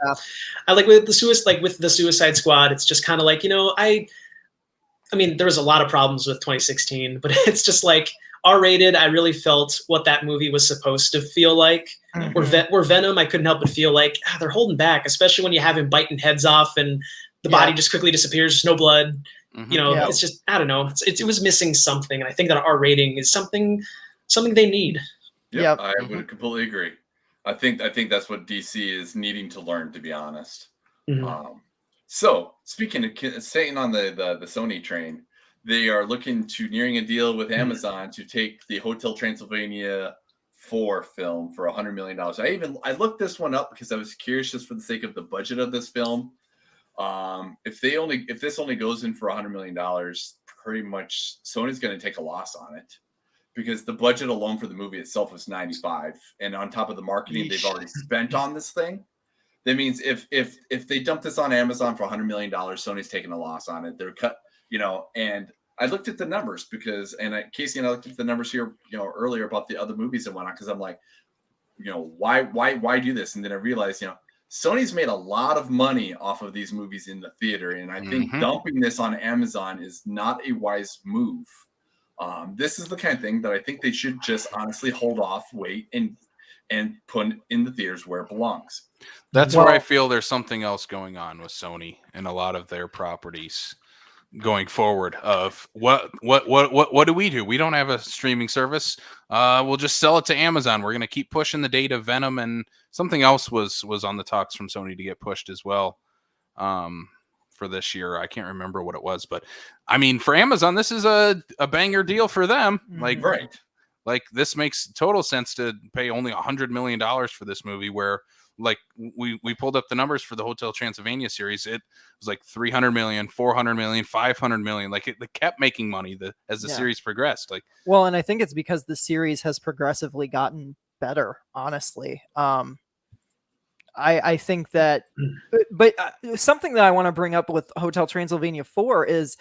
I like with the Suicide Squad, it's just kind of like, you know, I mean, there was a lot of problems with 2016, but it's just like R-rated. I really felt what that movie was supposed to feel like. Where Venom, I couldn't help but feel like they're holding back, especially when you have him biting heads off and the body just quickly disappears. There's no blood. You know, it's just, I don't know. It was missing something. And I think that R rating is something they need. Yeah, I would completely agree. I think that's what DC is needing to learn, to be honest. So speaking of staying on the Sony train, they are looking to nearing a deal with Amazon to take the Hotel Transylvania 4 film for $100 million. I looked this one up because I was curious just for the sake of the budget of this film. If this only goes in for $100 million, pretty much Sony's going to take a loss on it because the budget alone for the movie itself was 95, and on top of the marketing they've already spent on this thing. That means if they dump this on Amazon for $100 million, Sony's taking a loss on it. They're cut, you know. And I looked at the numbers Casey and I looked at the numbers here, you know, earlier about the other movies that went on because I'm like, you know, why do this? And then I realized, you know, Sony's made a lot of money off of these movies in the theater, and I think dumping this on Amazon is not a wise move. This is the kind of thing that I think they should just honestly hold off, wait, and put in the theaters where it belongs. That's where I feel there's something else going on with Sony and a lot of their properties going forward. Of what do we do? We don't have a streaming service. We'll just sell it to Amazon. We're going to keep pushing the date of Venom, and something else was on the talks from Sony to get pushed as well for this year. I can't remember what it was, but I mean, for Amazon, this is a banger deal for them. Like this makes total sense to pay only $100 million for this movie, where like we pulled up the numbers for the Hotel Transylvania series. It was like 300 million, 400 million, 500 million. Like it kept making money as the series progressed. Like, well, and I think it's because the series has progressively gotten better, honestly. I think that, but something that I want to bring up with Hotel Transylvania 4 is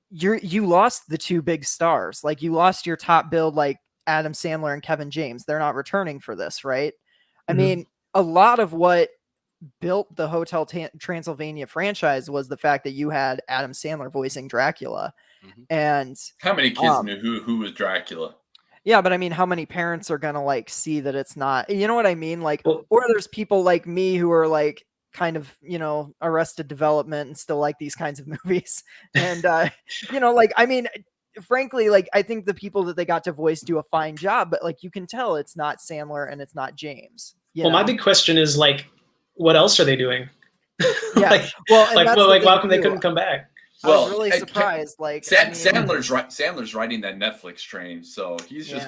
you lost the two big stars. Like you lost your top build, like Adam Sandler and Kevin James. They're not returning for this, right? I mean, a lot of what built the Hotel Transylvania franchise was the fact that you had Adam Sandler voicing Dracula. And how many kids knew who was Dracula? Yeah, but I mean, how many parents are gonna like see that it's not, you know what I mean? Like, or there's people like me who are like kind of, you know, Arrested Development and still like these kinds of movies. And you know, like, I mean, frankly, like I think the people that they got to voice do a fine job, but like you can tell it's not Sandler and it's not James. My big question is like, what else are they doing? Yeah. Why come they couldn't come back? I was really surprised. Like Sandler's riding that Netflix train, so he's just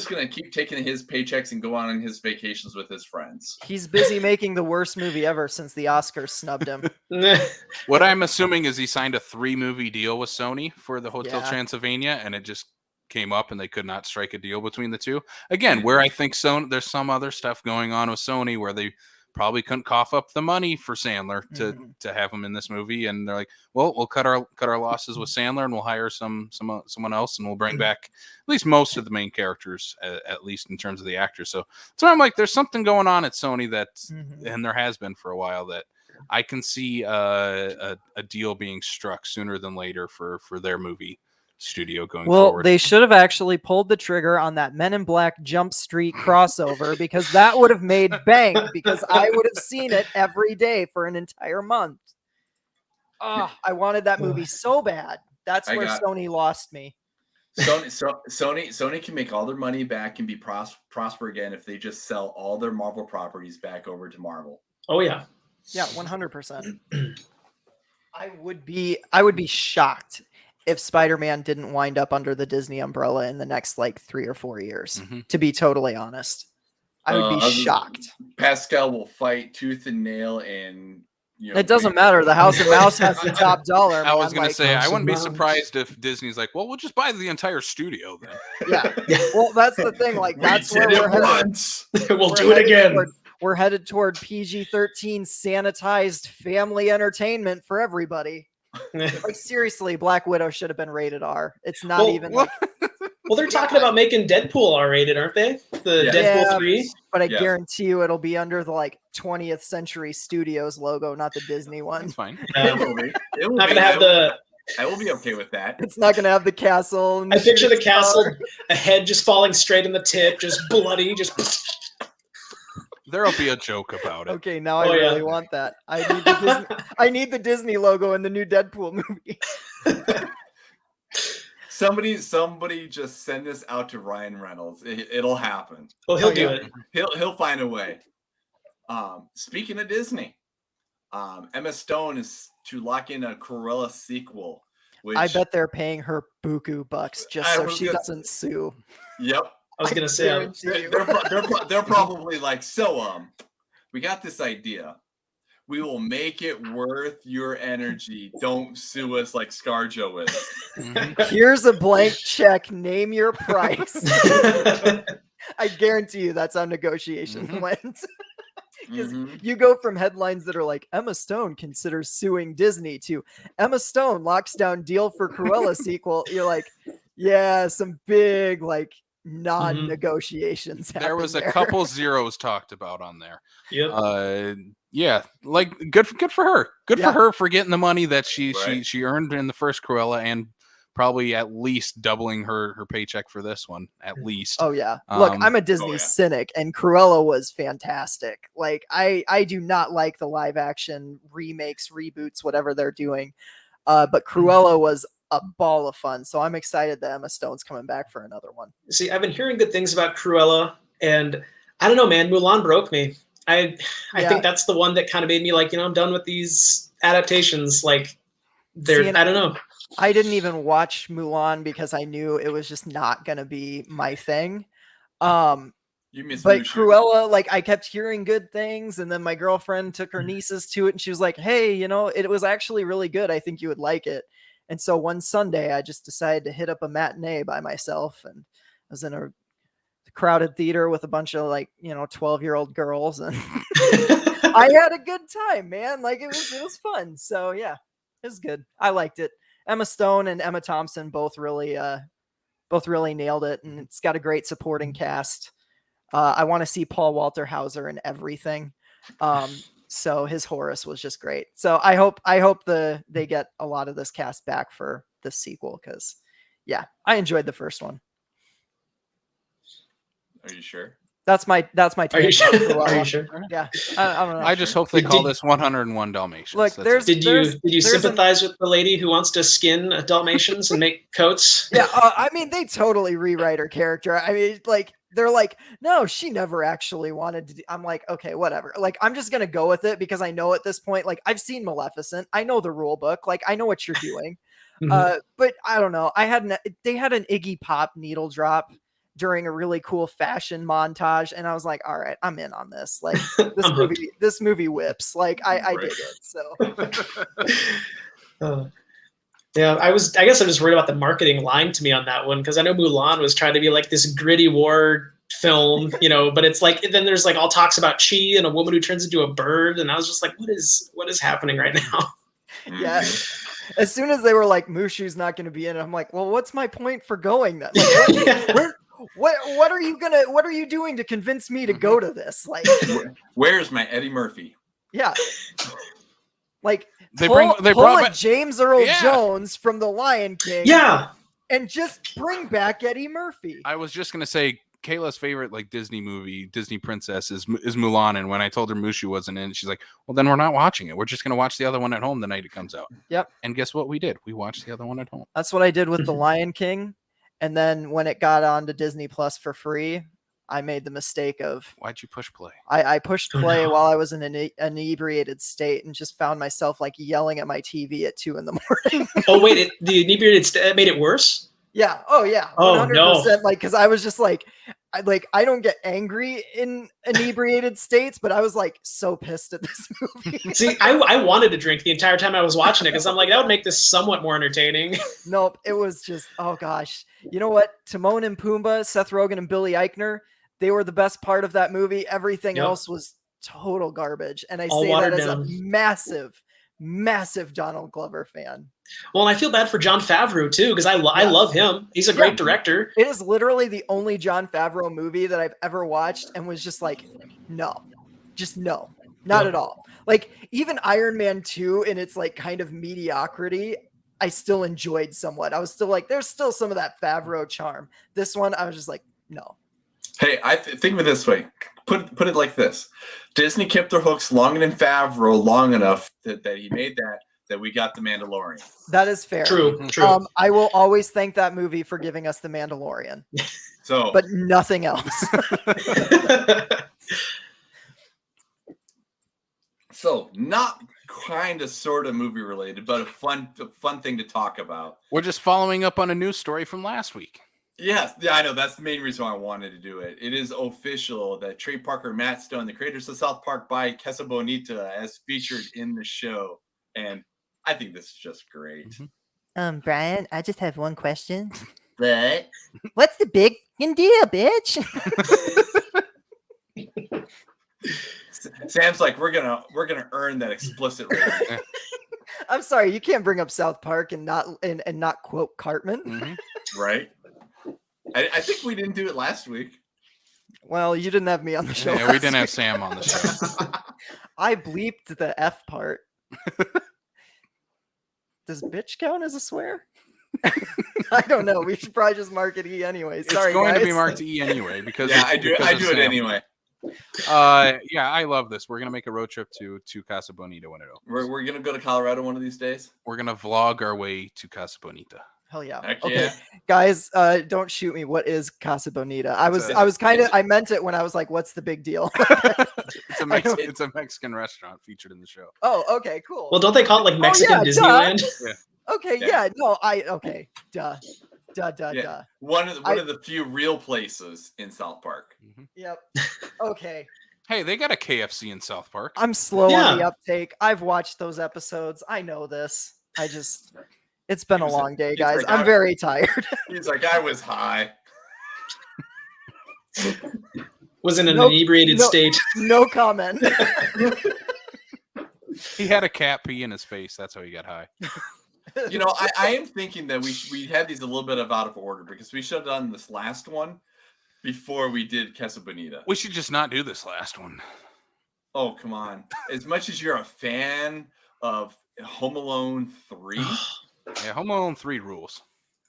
gonna keep taking his paychecks and go on his vacations with his friends. He's busy making the worst movie ever since the Oscars snubbed him. What I'm assuming is he signed a 3-movie deal with Sony for the Hotel Transylvania, and it just came up and they could not strike a deal between the two. Again, where I think there's some other stuff going on with Sony where they probably couldn't cough up the money for Sandler to have him in this movie, and they're like, well, we'll cut our losses with Sandler and we'll hire someone else, and we'll bring back at least most of the main characters, at least in terms of the actors. So I'm like, there's something going on at Sony that and there has been for a while, that I can see a deal being struck sooner than later for their movie studio going forward. Well, they should have actually pulled the trigger on that Men in Black Jump Street crossover, because that would have made bank, because I would have seen it every day for an entire month. I wanted that movie so bad. That's where Sony lost me. Sony can make all their money back and be prosper again if they just sell all their Marvel properties back over to Marvel. Oh yeah. Yeah, 100%. I would be shocked if Spider-Man didn't wind up under the Disney umbrella in the next like 3 or 4 years, to be totally honest. I would be shocked. Pascal will fight tooth and nail and It doesn't matter. The House of Mouse has the top dollar. I was man. gonna say I House of wouldn't be Mouse. surprised if Disney's like, well, we'll just buy the entire studio then. Yeah. Well, that's the thing. Like, that's where we're headed. once. We'll We're do it headed again. we're headed toward PG-13 sanitized family entertainment for everybody. Like, seriously, Black Widow should have been rated R. It's not Well, even like, Well, they're talking about making Deadpool R-rated, aren't they? The Yeah. Deadpool Yeah. 3. but I Yeah. guarantee you it'll be under the like 20th Century Studios logo, not the Disney one. That's fine. It will be. It will Not be. gonna have the. I will be okay with that. It's not gonna have the castle. And I picture the shooting castle, star. a head just falling straight in the tip, just bloody, just. There'll be a joke about it. Okay, now I Oh, yeah. really want that. I need the Disney logo in the new Deadpool movie. Somebody just send this out to Ryan Reynolds. It'll happen. Well, he'll Oh, do yeah. it. He'll find a way. Speaking of Disney, Emma Stone is to lock in a Cruella sequel. Which, I bet they're paying her buku bucks just I so was she gonna- doesn't sue. Yep. I was gonna say, guarantee you. They're probably like, so we got this idea. We will make it worth your energy. Don't sue us like ScarJo is. Mhm. Here's a blank check. Name your price. I guarantee you that's how negotiations Mhm. went. 'Cause Mhm. you go from headlines that are like Emma Stone considers suing Disney to Emma Stone locks down deal for Cruella sequel. You're like, yeah, some big like non-negotiations. There was a happened couple zeros talked about on there. Yep. Yeah, like good for her. Good Yeah. for her for getting the money that she Right. earned in the first Cruella, and probably at least doubling her paycheck for this one at least. Oh yeah. Look, Um, I'm a Disney yeah. cynic, and Cruella was fantastic. Like I do not like the live action remakes, reboots, whatever they're doing. But Cruella was a ball of fun. So I'm excited that Emma Stone's coming back for another one. See, I've been hearing good things about Cruella, and I don't know, man. Mulan broke me. I Yeah. think that's the one that kind of made me like, I'm done with these adaptations. Like, they're See, and I don't know. I didn't even watch Mulan because I knew it was just not gonna be my thing. You miss But Mushu. Cruella, like I kept hearing good things, and then my girlfriend took her nieces to it, and she was like, "Hey, it was actually really good. I think you would like it." And so one Sunday, I just decided to hit up a matinee by myself, and I was in a crowded theater with a bunch of 12-year-old girls, and I had a good time, man. Like it was fun. So yeah, it was good. I liked it. Emma Stone and Emma Thompson both really nailed it, and it's got a great supporting cast. I want to see Paul Walter Hauser in everything. So his Horace was just great. So I hope they get a lot of this cast back for this sequel, because yeah, I enjoyed the first one. Are you sure? That's my Are you take sure? on Cruella. Are you sure? Yeah, I don't know. I just hope they Did- call did- this 101 Dalmatians. Look, That's there's- it. Did you there's an- sympathize with the lady who wants to skin Dalmatians and make coats? Yeah, I mean, they totally rewrite her character. I mean, like, they're like, no, she never actually wanted to. I'm like, okay, whatever. Like, I'm just gonna go with it because I know at this point, like, I've seen Maleficent. I know the rule book. Like, I know what you're doing. Mhm. But I don't know. They had an Iggy Pop needle drop during a really cool fashion montage, and I was like, all right, I'm in on this. Like, this I'm hooked. movie whips. Like, I Right. dig it. So. Yeah, I guess I'm just worried about the marketing lying to me on that one, because I know Mulan was trying to be like this gritty war film, but it's like then there's like all talks about chi and a woman who turns into a bird, and I was just like, what is happening right now? Yeah. Mhm. As soon as they were like, Mushu's not going to be in it, I'm like, well, what's my point for going then? Like, what are you doing to convince me to go to this? Like, Where's my Eddie Murphy? yeah. Like, They pull brought a back. James Earl Yeah. Jones from The Lion King, Yeah, and just bring back Eddie Murphy. I was just gonna say Kayla's favorite like Disney princess is Mulan, and when I told her Mushu wasn't in, she's like, "Well, then we're not watching it. We're just gonna watch the other one at home the night it comes out." Yep. And guess what we did? We watched the other one at home. That's what I did with The Lion King, and then when it got on to Disney Plus for free, I made the mistake of Why'd you push play? I pushed Oh, play no. while I was in an inebriated state, and just found myself like yelling at my TV at 2 a.m. Oh wait, the inebriated made it worse. Yeah. Oh yeah. Oh, 100%. Like, because I was just like, I don't get angry in inebriated states, but I was like so pissed at this movie. See, I wanted to drink the entire time I was watching it because I'm like, that would make this somewhat more entertaining. Nope, it was just, oh gosh. You know what? Timon and Pumbaa, Seth Rogen and Billy Eichner, they were the best part of that movie. Everything else was total garbage. And I All say that watered as down. a massive Donald Glover fan. Well, and I feel bad for Jon Favreau too because I love him. He's a great director. It is literally the only Jon Favreau movie that I've ever watched and was just like, no, not at all. Like even Iron Man 2 in its like kind of mediocrity, I still enjoyed somewhat. I was still like, there's still some of that Favreau charm. This one, I was just like, no. Hey, I think of it this way. Put it like this: Disney kept their hooks long in Favreau long enough that he made that we got the Mandalorian. That is fair. True. I will always thank that movie for giving us the Mandalorian. So, but nothing else. So not kind of sort of movie related, but a fun thing to talk about. We're just following up on a news story from last week. Yes, yeah, I know. That's the main reason why I wanted to do it. It is official that Trey Parker and Matt Stone, the creators of South Park, buy Casa Bonita as featured in the show. And I think this is just great. Brian, I just have one question. But What's the big deal, bitch? Sam's like, we're gonna earn that explicit rating. I'm sorry, you can't bring up South Park and not quote Cartman. Mm-hmm. Right? I think we didn't do it last week. Well, you didn't have me on the show. Yeah, we didn't have Sam on the show. I bleeped the F part. Does bitch count as a swear? I don't know. We should probably just mark it E anyway. Sorry, it's going guys. to be marked E anyway because Yeah, I do it anyway. Yeah, I love this. We're gonna make a road trip to Casa Bonita when it opens. We're gonna go to Colorado one of these days. We're gonna vlog our way to Casa Bonita. Hell yeah. Heck Okay, yeah. guys, don't shoot me. What is Casa Bonita? I meant it when I was like, what's the big deal? It's a Mexican restaurant featured in the show. Oh, okay, cool. Well, don't they call it like Mexican Disneyland? Okay, Yeah. Duh. Yeah. One of the few real places in South Park. Mm-hmm. Yep. Okay. Hey, they got a KFC in South Park. I'm slow on the uptake. I've watched those episodes. I know this. It's been a long day, guys. like, I'm very tired. He's like, I was high. Was in an inebriated state. No comment. He had a cat pee in his face. That's how he got high. You know, I am thinking that we had these a little bit out of order because we should have done this last one before we did Casa Bonita. We should just not do this last one. Oh, come on. As much as you're a fan of Home Alone 3, Yeah, Home Alone 3 rules.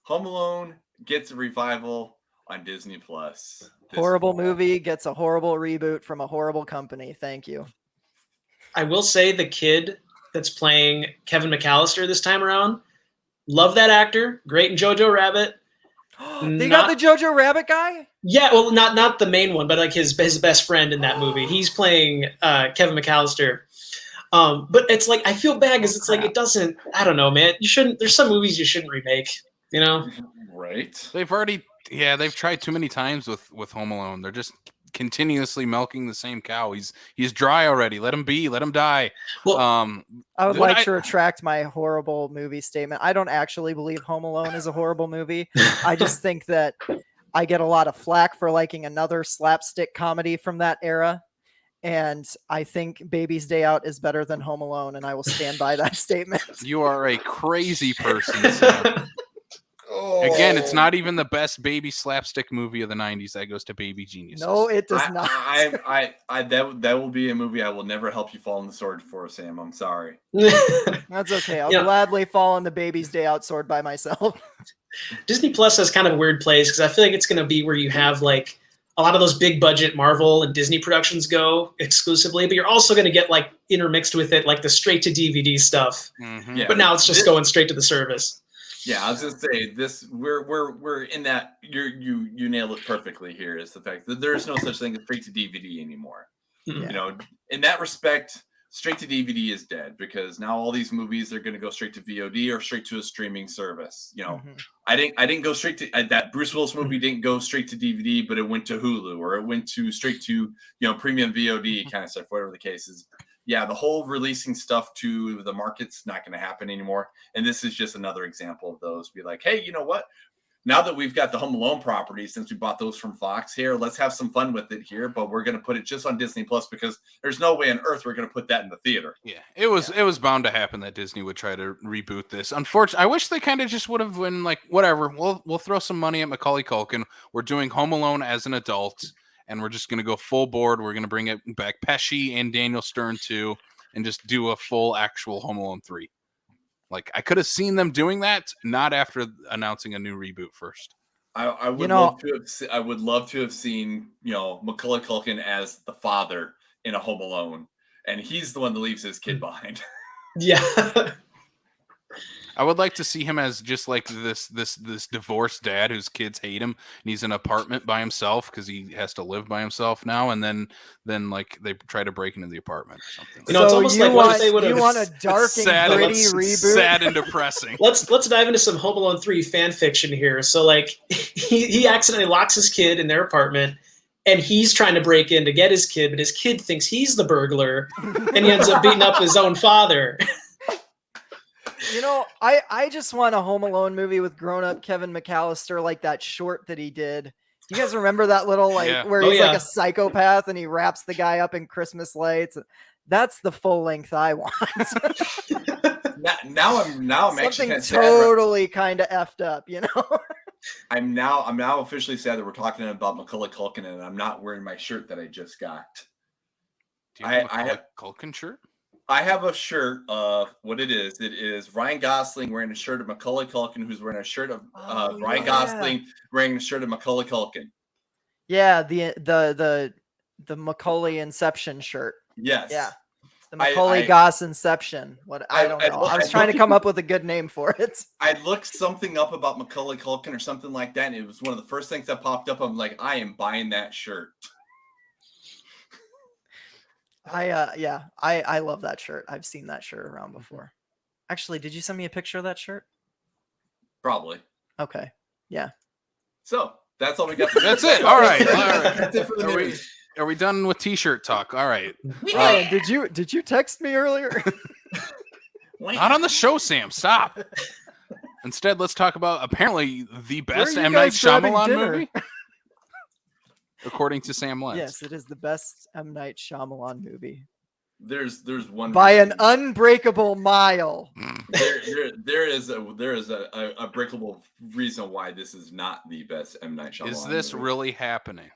Home Alone gets a revival on Disney Plus. Horrible movie gets a horrible reboot from a horrible company. Thank you. I will say the kid that's playing Kevin McAllister this time around, love that actor. Great in Jojo Rabbit. They got the Jojo Rabbit guy? Yeah, well, not the main one, but like his best friend in that movie. He's playing Kevin McAllister. But it's like I feel bad because it's like it doesn't. I don't know, man. You shouldn't. There's some movies you shouldn't remake. You know, right? They've tried too many times with Home Alone. They're just continuously milking the same cow. He's dry already. Let him be. Let him die. Well, I would like to retract my horrible movie statement. I don't actually believe Home Alone is a horrible movie. I just think that I get a lot of flack for liking another slapstick comedy from that era. And I think Baby's Day Out is better than Home Alone, and I will stand by that statement. You are a crazy person, Sam. Again, it's not even the best baby slapstick movie of the 90s. That goes to Baby Geniuses. No, it does not. That will be a movie I will never help you fall on the sword for, Sam. I'm sorry. That's okay. I'll gladly fall on the Baby's Day Out sword by myself. Disney Plus has kind of a weird place because I feel like it's going to be where you have like a lot of those big budget Marvel and Disney productions go exclusively, but you're also going to get like intermixed with it, like the straight to DVD stuff. Mm-hmm. Yeah, but now it's just going straight to the service. Yeah, I was gonna say this. We're in that. You nailed it perfectly. Here is the fact that there is no such thing as straight to DVD anymore. Mm-hmm. You know, in that respect, straight to DVD is dead because now all these movies are going to go straight to VOD or straight to a streaming service. You know, I didn't go straight to that Bruce Willis movie didn't go straight to DVD, but it went to Hulu or it went to straight to, premium VOD kind of stuff, whatever the case is. Yeah, the whole releasing stuff to the market's not going to happen anymore. And this is just another example of those. Be like, hey, you know what? Now that we've got the Home Alone property, since we bought those from Fox here, let's have some fun with it here. But we're going to put it just on Disney Plus because there's no way on earth we're going to put that in the theater. Yeah, it was bound to happen that Disney would try to reboot this. Unfortunately, I wish they kind of just would have been like, whatever, we'll throw some money at Macaulay Culkin. We're doing Home Alone as an adult, and we're just going to go full board. We're going to bring it back Pesci and Daniel Stern too, and just do a full actual Home Alone 3. Like, I could have seen them doing that, not after announcing a new reboot first. I would love to have seen, Macaulay Culkin as the father in a Home Alone, and he's the one that leaves his kid behind. Yeah. I would like to see him as just like this divorced dad whose kids hate him, and he's in an apartment by himself because he has to live by himself now. And then like they try to break into the apartment or something. It's almost like what if they would have. You want a dark and gritty reboot? Sad and depressing. Let's dive into some Home Alone 3 fan fiction here. So like he accidentally locks his kid in their apartment. And he's trying to break in to get his kid, but his kid thinks he's the burglar, and he ends up beating up his own father. I just want a Home Alone movie with grown-up Kevin McAllister, like that short that he did. You guys remember that little where he's like a psychopath and he wraps the guy up in Christmas lights? That's the full length I want. now I'm actually something totally kind of effed up, I'm now officially sad that we're talking about Macaulay Culkin, and I'm not wearing my shirt that I just got. Do you have a Macaulay Culkin shirt? I have a shirt of what it is. It is Ryan Gosling wearing a shirt of Macaulay Culkin, who's wearing a shirt of Ryan Gosling wearing a shirt of Macaulay Culkin. Yeah, the Macaulay Inception shirt. Yes. Yeah. The Macaulay Goss Inception. I don't know. I was trying to come up with a good name for it. I looked something up about Macaulay Culkin or something like that, and it was one of the first things that popped up. I'm like, I am buying that shirt. I love that shirt. I've seen that shirt around before. Actually, did you send me a picture of that shirt? Probably. Okay. Yeah. So that's all we got. That's it. All right. That's it for the news. Are we done with t-shirt talk? All right. Did you text me earlier? Not on the show, Sam. Stop. Instead, let's talk about apparently the best M. Night Shyamalan movie. According to Sam Lenz. Yes, it is the best M. Night Shyamalan movie. There's one by an unbreakable mile. There is a breakable reason why this is not the best M. Night Shyamalan. Is this movie. really happening?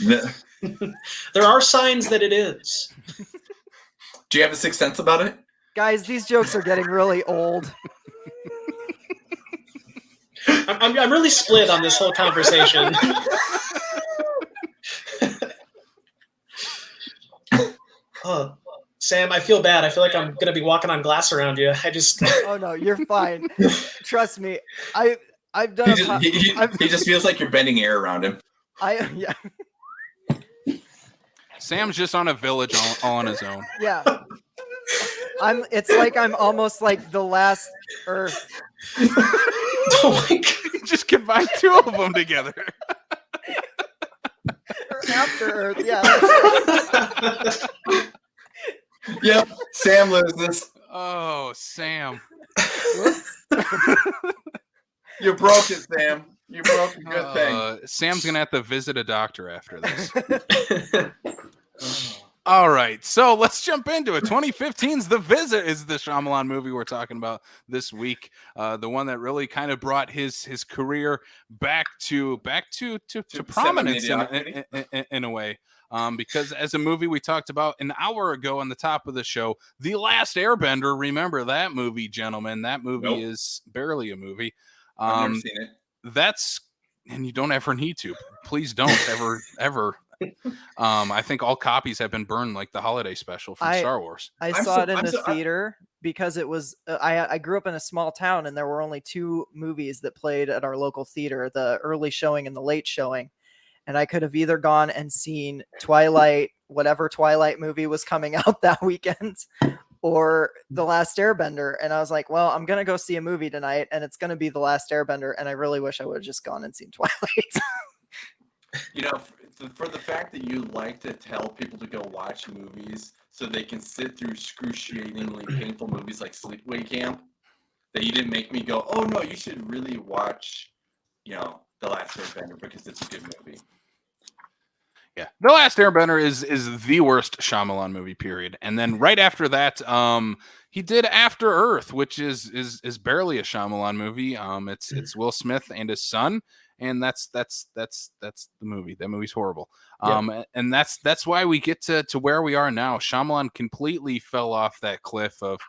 There are signs that it is. Do you have a sixth sense about it? Guys, these jokes are getting really old. I'm really split on this whole conversation. Oh, Sam, I feel bad. I feel like I'm going to be walking on glass around you. Oh, no, you're fine. Trust me. I've done he just feels like you're bending air around him. Yeah. Sam's just on a village all on his own. Yeah. It's like I'm almost like the last Earth. Oh my God. You just combine two of them together. Or after Earth, yeah. Yep, Sam loses. Oh, Sam. You broke it, Sam. You broke a good thing. Sam's going to have to visit a doctor after this. All right, so let's jump into it. 2015's The Visit is the Shyamalan movie we're talking about this week. The one that really kind of brought his career back to prominence in a way. Because as a movie we talked about an hour ago on the top of the show, The Last Airbender. Remember that movie, gentlemen? That movie is barely a movie. I've never seen it. And you don't ever need to. Please don't ever. I think all copies have been burned, like the holiday special from Star Wars. I saw it in the theater because it was. I grew up in a small town, and there were only two movies that played at our local theater: the early showing and the late showing. and I could have either gone and seen Twilight, whatever Twilight movie was coming out that weekend, or The Last Airbender. And I was like, well, I'm going to go see a movie tonight, and it's going to be The Last Airbender. And I really wish I would have just gone and seen Twilight. You know, for the fact that you like to tell people to go watch movies so they can sit through excruciatingly painful movies like Sleepaway Camp, that you didn't make me go, oh no, you should really watch, you know, The Last Airbender because it's a good movie. Yeah, The Last Airbender is the worst Shyamalan movie, period. And then right after that, he did After Earth, which is barely a Shyamalan movie. It's Will Smith and his son, and that's the movie. That movie's horrible. And that's why we get to where we are now. Shyamalan completely fell off that cliff of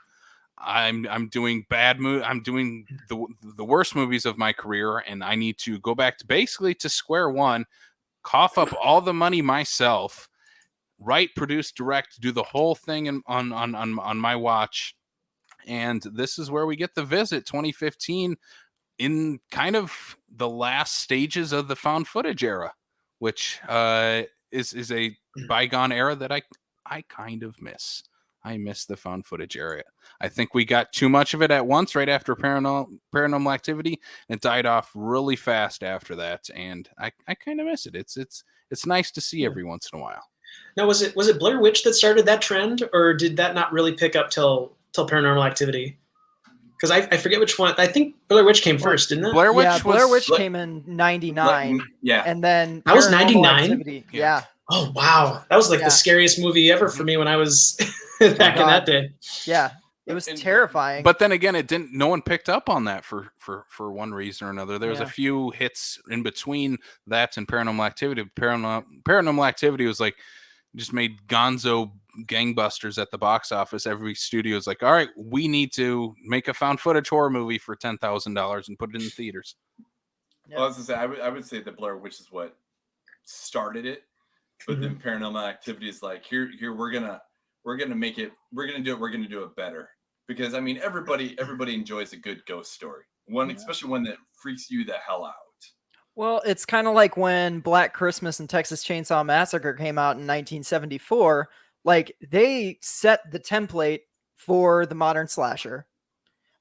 I'm doing bad I'm doing the worst movies of my career, and I need to go back to basically to square one. Cough up all the money myself, write, produce, direct, do the whole thing on my watch. And this is where we get The Visit 2015 in kind of the last stages of the found footage era, which is a bygone era that I kind of miss. I miss the found footage era. I think we got too much of it at once right after Paranormal Activity, and it died off really fast after that. And I kind of miss it. It's nice to see every once in a while. Now, was it Blair Witch that started that trend, or did that not really pick up till Paranormal Activity? Because I forget which one. I think Blair Witch came first, didn't it? Blair Witch came in 99. Yeah. And then that was Paranormal 99? Activity. Yeah. Oh, wow. That was like the scariest movie ever for me when I was back in that day. Yeah. It was terrifying. But then again, no one picked up on that for one reason or another. There was a few hits in between that and Paranormal Activity. Paranormal Activity was like, just made gonzo gangbusters at the box office. Every studio is like, all right, we need to make a found footage horror movie for $10,000 and put it in theaters. Well, I was gonna say, I would say that Blair Witch is what started it, but then Paranormal Activity is like, here we're gonna make it, we're gonna do it better, because I mean everybody enjoys a good ghost story, especially one that freaks you the hell out. Well, it's kind of like when Black Christmas and Texas Chainsaw Massacre came out in 1974. Like, they set the template for the modern slasher,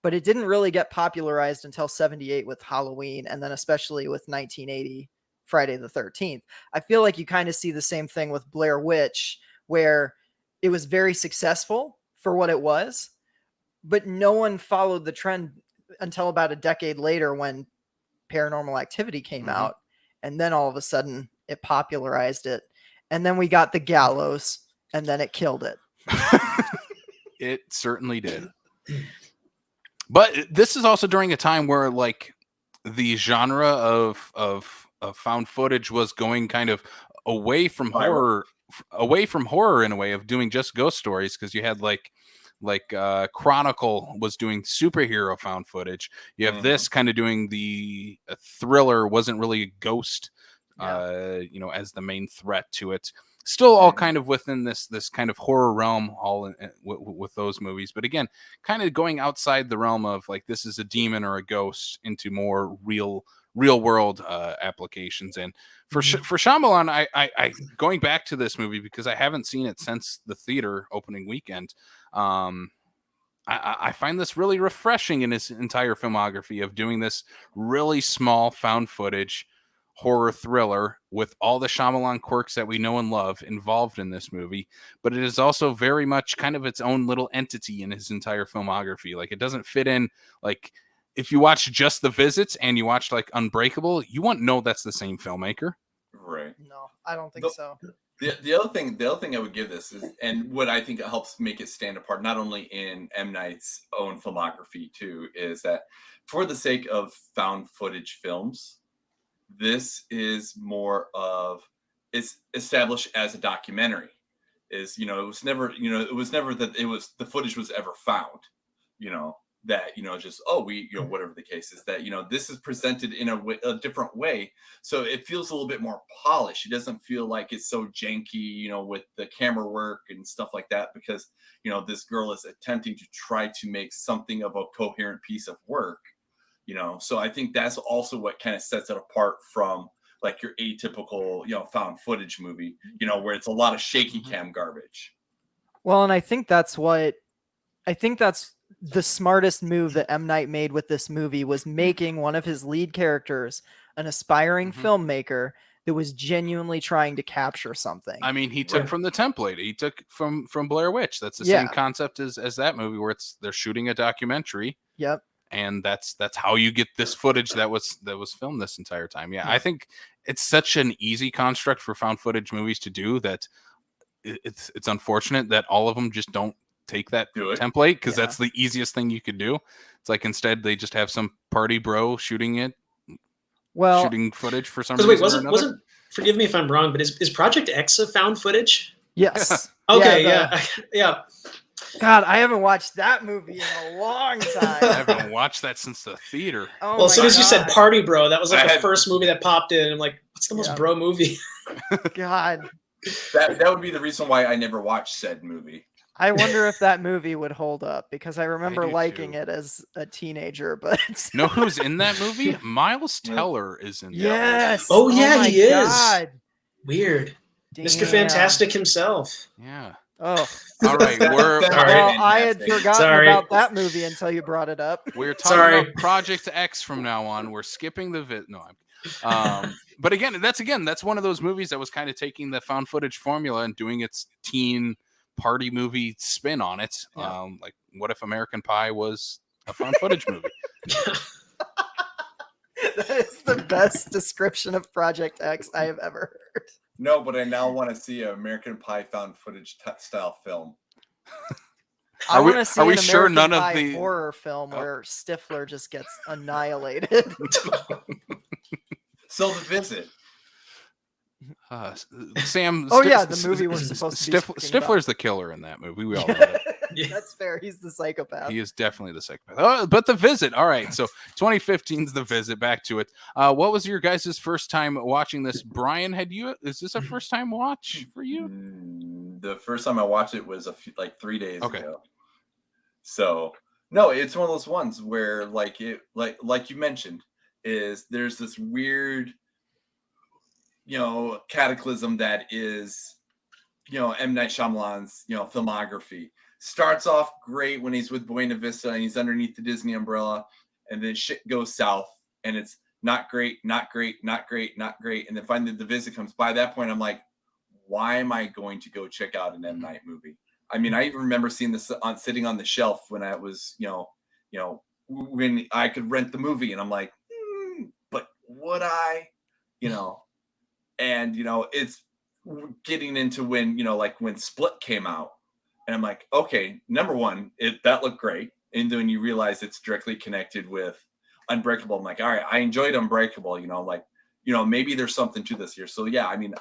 but it didn't really get popularized until 78 with Halloween, and then especially with 1980 Friday the 13th. I feel like you kind of see the same thing with Blair Witch, where it was very successful for what it was, but no one followed the trend until about a decade later when Paranormal Activity came out, and then all of a sudden it popularized it, and then we got The Gallows, and then it killed it. It certainly did. But this is also during a time where like the genre of found footage was going kind of away from horror in a way of doing just ghost stories, because you had like Chronicle was doing superhero found footage. You have this kind of doing the thriller, wasn't really a ghost, as the main threat to it. Still all kind of within this kind of horror realm, all with those movies. But again, kind of going outside the realm of like, this is a demon or a ghost, into more real world applications. And for Shyamalan, I going back to this movie because I haven't seen it since the theater opening weekend. I find this really refreshing in his entire filmography of doing this really small found footage horror thriller with all the Shyamalan quirks that we know and love involved in this movie. But it is also very much kind of its own little entity in his entire filmography. Like, it doesn't fit in. Like, if you watch just The Visits and you watch like Unbreakable, you won't know that's the same filmmaker. Right. No, I don't think so. The other thing I would give this is, and what I think helps make it stand apart, not only in M. Night's own filmography too, is that for the sake of found footage films, this is more of, it's established as a documentary. It was never that the footage was ever found, that, just, whatever the case is, that, this is presented in a different way. So it feels a little bit more polished. It doesn't feel like it's so janky, with the camera work and stuff like that, because, this girl is attempting to try to make something of a coherent piece of work, so I think that's also what kind of sets it apart from like your atypical, found footage movie, where it's a lot of shaky cam garbage. Well, and I think that's the smartest move that M. Night made with this movie was making one of his lead characters an aspiring filmmaker that was genuinely trying to capture something. I mean, he took from the template. He took from Blair Witch. That's the same concept as that movie, where they're shooting a documentary. Yep. And that's how you get this footage that was filmed this entire time. Yeah, I think it's such an easy construct for found footage movies to do that it's unfortunate that all of them just don't take that template, because that's the easiest thing you could do. It's like instead they just have some party bro shooting footage for some reason. Wait, wasn't forgive me if I'm wrong, but is Project X a found footage? Yes. Okay, yeah. God, I haven't watched that movie in a long time. I haven't watched that since the theater. Oh, well, as soon as you said Party Bro, that was like the first movie that popped in. I'm like, what's the most bro movie? God. That would be the reason why I never watched said movie. I wonder if that movie would hold up, because I remember liking too. it as a teenager. But know who's in that movie? Miles Teller is in that movie. Yes. Oh yeah, he God. is. Weird. Damn. Mr. Fantastic himself. Yeah. Oh. All right. Well, I had forgotten about that movie until you brought it up. We're talking about Project X from now on. We're skipping the but that's one of those movies that was kind of taking the found footage formula and doing its teen party movie spin on it. Like, what if American Pie was a found footage movie? That is the best description of Project X I have ever heard. No, but I now want to see an American Pie found footage style film. I want to see an American sure none Pie of the horror film where Stifler just gets annihilated? So The Visit. Sam. The movie we're supposed to be Stifler's the killer in that movie. We all know that. That's fair. He's the psychopath. He is definitely the psychopath. Oh, but The Visit. All right. So 2015's The Visit. Back to it. What was your guys' first time watching this? Brian, is this a first time watch for you? The first time I watched it was 3 days ago. So no, it's one of those ones where like you mentioned, is there's this weird, cataclysm that is, M. Night Shyamalan's, filmography. Starts off great when he's with Buena Vista and he's underneath the Disney umbrella, and then shit goes south and it's not great. And then finally The Visit comes. By that point, I'm like, why am I going to go check out an M. Night movie? I mean, I even remember seeing this sitting on the shelf when I was, when I could rent the movie, and I'm like, but would I, and, it's getting into when, when Split came out, and I'm like, okay, number one, that looked great. And then you realize it's directly connected with Unbreakable. I'm like, all right, I enjoyed Unbreakable, maybe there's something to this here. So yeah, I mean,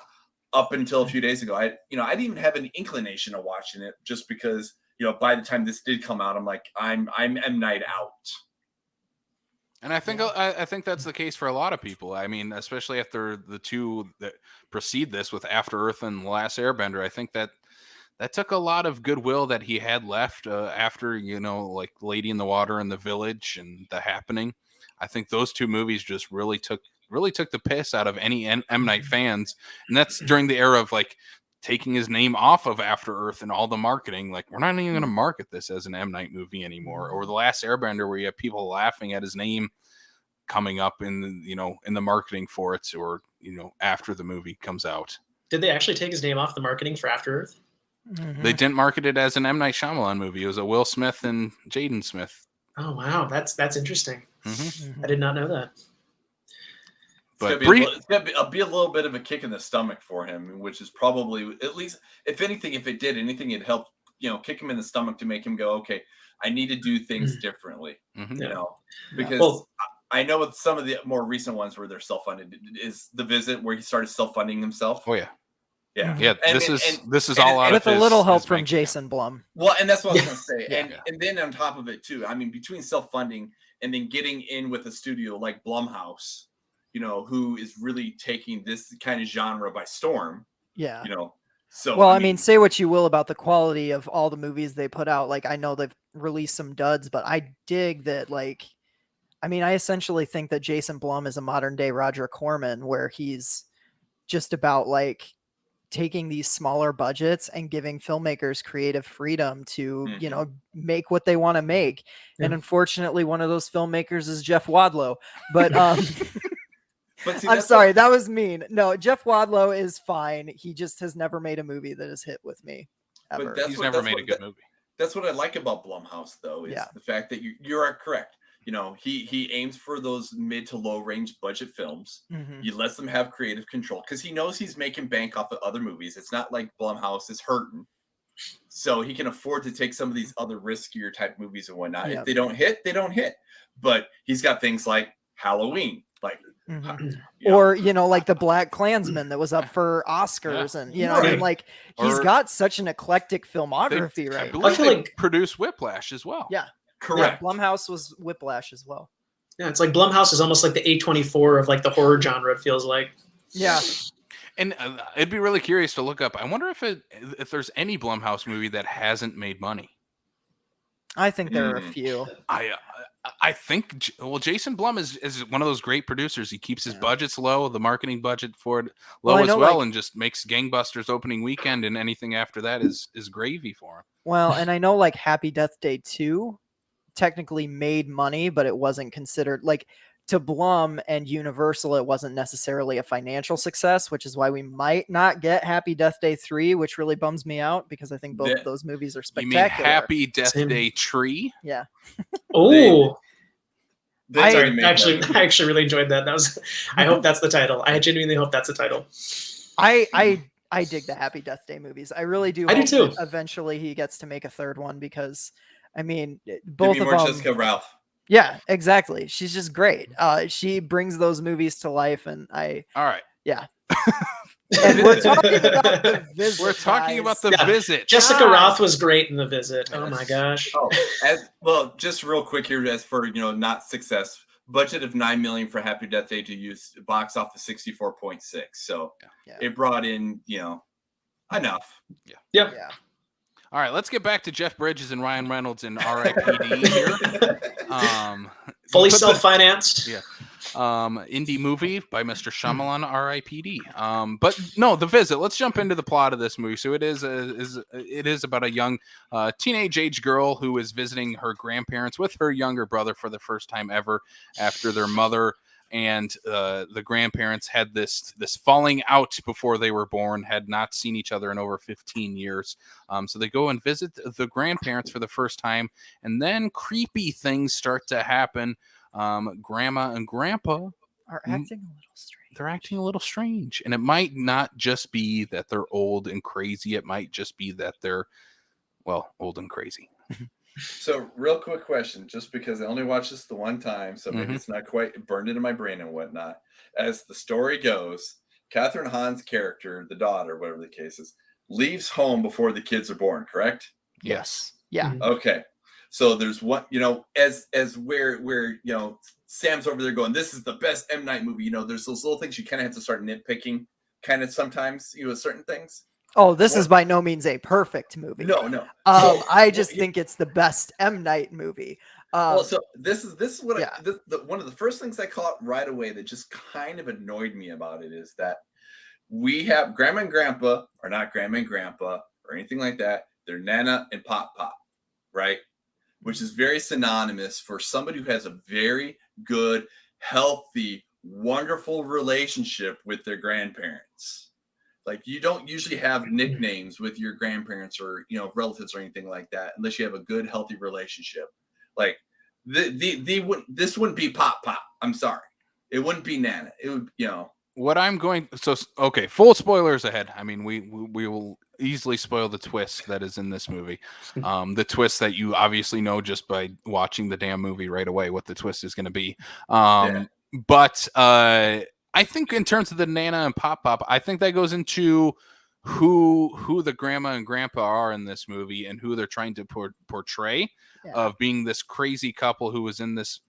up until a few days ago, I didn't even have an inclination of watching it, just because, by the time this did come out, I'm like, I'm M. Night out. And I think that's the case for a lot of people. I mean, especially after the two that precede this with After Earth and The Last Airbender, I think that took a lot of goodwill that he had left after, like Lady in the Water and The Village and The Happening. I think those two movies just really took the piss out of any M. Night fans. And that's during the era of like taking his name off of After Earth and all the marketing. Like, we're not even going to market this as an M. Night movie anymore. Or The Last Airbender, where you have people laughing at his name coming up in the marketing for it, or, after the movie comes out. Did they actually take his name off the marketing for After Earth? Mm-hmm. They didn't market it as an M. Night Shyamalan movie. It was a Will Smith and Jaden Smith. Oh, wow. That's interesting. Mm-hmm. I did not know that. But it's gonna be a little bit of a kick in the stomach for him, which is probably, at least, if it did anything, it helped, kick him in the stomach to make him go, okay, I need to do things differently, because I know with some of the more recent ones where they're self-funded, is The Visit where he started self-funding himself. Oh yeah. Yeah. Yeah. This is all out with of a little help from bank Jason Blum. Well, and that's what I was going to say. And then on top of it too, I mean, between self-funding and then getting in with a studio like Blumhouse, who is really taking this kind of genre by storm. Yeah. So, well, I mean, say what you will about the quality of all the movies they put out. Like, I know they've released some duds, but I dig that, like, I mean, I essentially think that Jason Blum is a modern day Roger Corman, where he's just about like taking these smaller budgets and giving filmmakers creative freedom to, you know, make what they want to make. Yeah. And unfortunately, one of those filmmakers is Jeff Wadlow. But But see, I'm that's sorry, that was mean. No, Jeff Wadlow is fine. He just has never made a movie that has hit with me ever. But that's He's what- never that's made what- a good movie. That's what I like about Blumhouse, though, is Yeah. the fact that you are correct. You know, he aims for those mid to low range budget films. Mhm. He lets them have creative control because he knows he's making bank off of other movies. It's not like Blumhouse is hurting, so he can afford to take some of these other riskier type movies and whatnot. Yeah. If they don't hit, they don't hit. But he's got things like Halloween, like Mhm. you know, Or, you know, like the Black Klansman that was up for Oscars, and you know, Right. and like he's Or- got such an eclectic They- filmography I right now. believe feel they like- produced Whiplash as well. Yeah. correct. Yeah, Blumhouse was Whiplash as well. Yeah, it's like Blumhouse is almost like the A24 of like the horror genre. It feels like. Yeah. And I'd be really curious to look up. I wonder if there's any Blumhouse movie that hasn't made money. I think there are a Mm. few. I think Jason Blum is one of those great producers. He keeps his Yeah. budgets low, the marketing budget for it low Well, I as know, well, like- and just makes gangbusters opening weekend, and anything after that is gravy for him. Well, and I know like Happy Death Day 2 technically made money, but it wasn't considered like to Blum and Universal, it wasn't necessarily a financial success, which is why we might not get Happy Death Day 3, which really bums me out because I think both Yeah. of those movies are You mean spectacular. Happy Death Same. Day Tree? Yeah. Oh, They sorry. made Actually, that. I actually really enjoyed that. That was. I hope that's the title. I genuinely hope that's the title. I dig the Happy Death Day movies. I really do. I do hope too. that eventually he gets to make a third one because, I mean, Give both me of more them. Jessica Ralph. Yeah, exactly. She's just great. She brings those movies to life, and All right. and we're talking about the visit. We're talking about the Yeah. visit. Jessica God. Roth was great in The Visit. Oh my gosh. Oh, well, just real quick here, as for not success, budget of $9 million for Happy Death Day to use box office 64.6. So Yeah. it brought in enough. Yeah. All right, let's get back to Jeff Bridges and Ryan Reynolds and R.I.P.D. here. Fully put the- self-financed. Yeah. Indie movie by Mr. Shyamalan, R.I.P.D. But no, The Visit. Let's jump into the plot of this movie. So it is about a young teenage age girl who is visiting her grandparents with her younger brother for the first time ever after their mother and the grandparents had this falling out before they were born, had not seen each other in over 15 years. So they go and visit the grandparents for the first time, and then creepy things start to happen. Grandma and grandpa Are acting a little strange. they're acting a little strange, and it might not just be that they're old and crazy. It might just be that they're old and crazy. So, real quick question, just because I only watched this the one time, so maybe it's not quite burned into my brain and whatnot. As the story goes, Catherine Hahn's character, the daughter, whatever the case is, leaves home before the kids are born, correct? Yes. Yeah. Okay. So there's one, as where Sam's over there going, this is the best M. Night movie. There's those little things you kind of have to start nitpicking, kind of sometimes, certain things. Oh, this is by no means a perfect movie. No. I just think it's the best M. Night movie. So this is what one of the first things I caught right away that just kind of annoyed me about it is that we have grandma and grandpa are not grandma and grandpa or anything like that. They're Nana and Pop Pop, right? Which is very synonymous for somebody who has a very good, healthy, wonderful relationship with their grandparents. Like, you don't usually have nicknames with your grandparents or, relatives or anything like that, unless you have a good, healthy relationship. Like, this wouldn't be Pop Pop. I'm sorry. It wouldn't be Nana. It would, What I'm going okay, full spoilers ahead. I mean, we will easily spoil the twist that is in this movie. The twist that you obviously know just by watching the damn movie right away what the twist is going to be. But I think in terms of the Nana and Pop Pop, I think that goes into who the grandma and grandpa are in this movie and who they're trying to portray of being this crazy couple who was in this,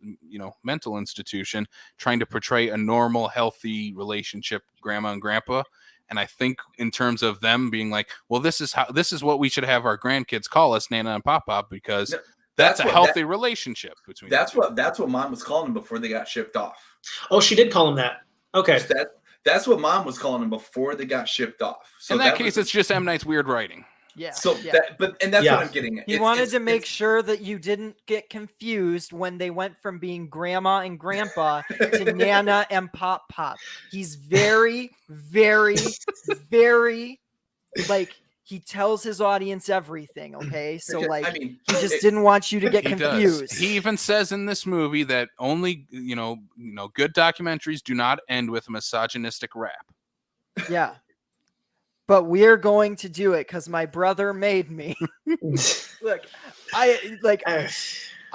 mental institution trying to portray a normal, healthy relationship, grandma and grandpa. And I think in terms of them being like, well, this is what we should have our grandkids call us, Nana and Pop Pop, because That's a what- healthy relationship between. That's what Mom was calling him before they got shipped off. Oh, she did call him that. Okay. That's what Mom was calling him before they got shipped off. So in that case, it's just M. Night's weird writing. Yeah. So yeah. that's Yeah. what I'm getting at. He wanted to make sure that you didn't get confused when they went from being grandma and grandpa to Nana and Pop Pop. He's very, very, very, like, he tells his audience everything, okay? So, Because, like, I mean, he just didn't want you to get He confused. does. He even says in this movie that only good documentaries do not end with a misogynistic rap. Yeah. But we're going to do it because my brother made me. Look,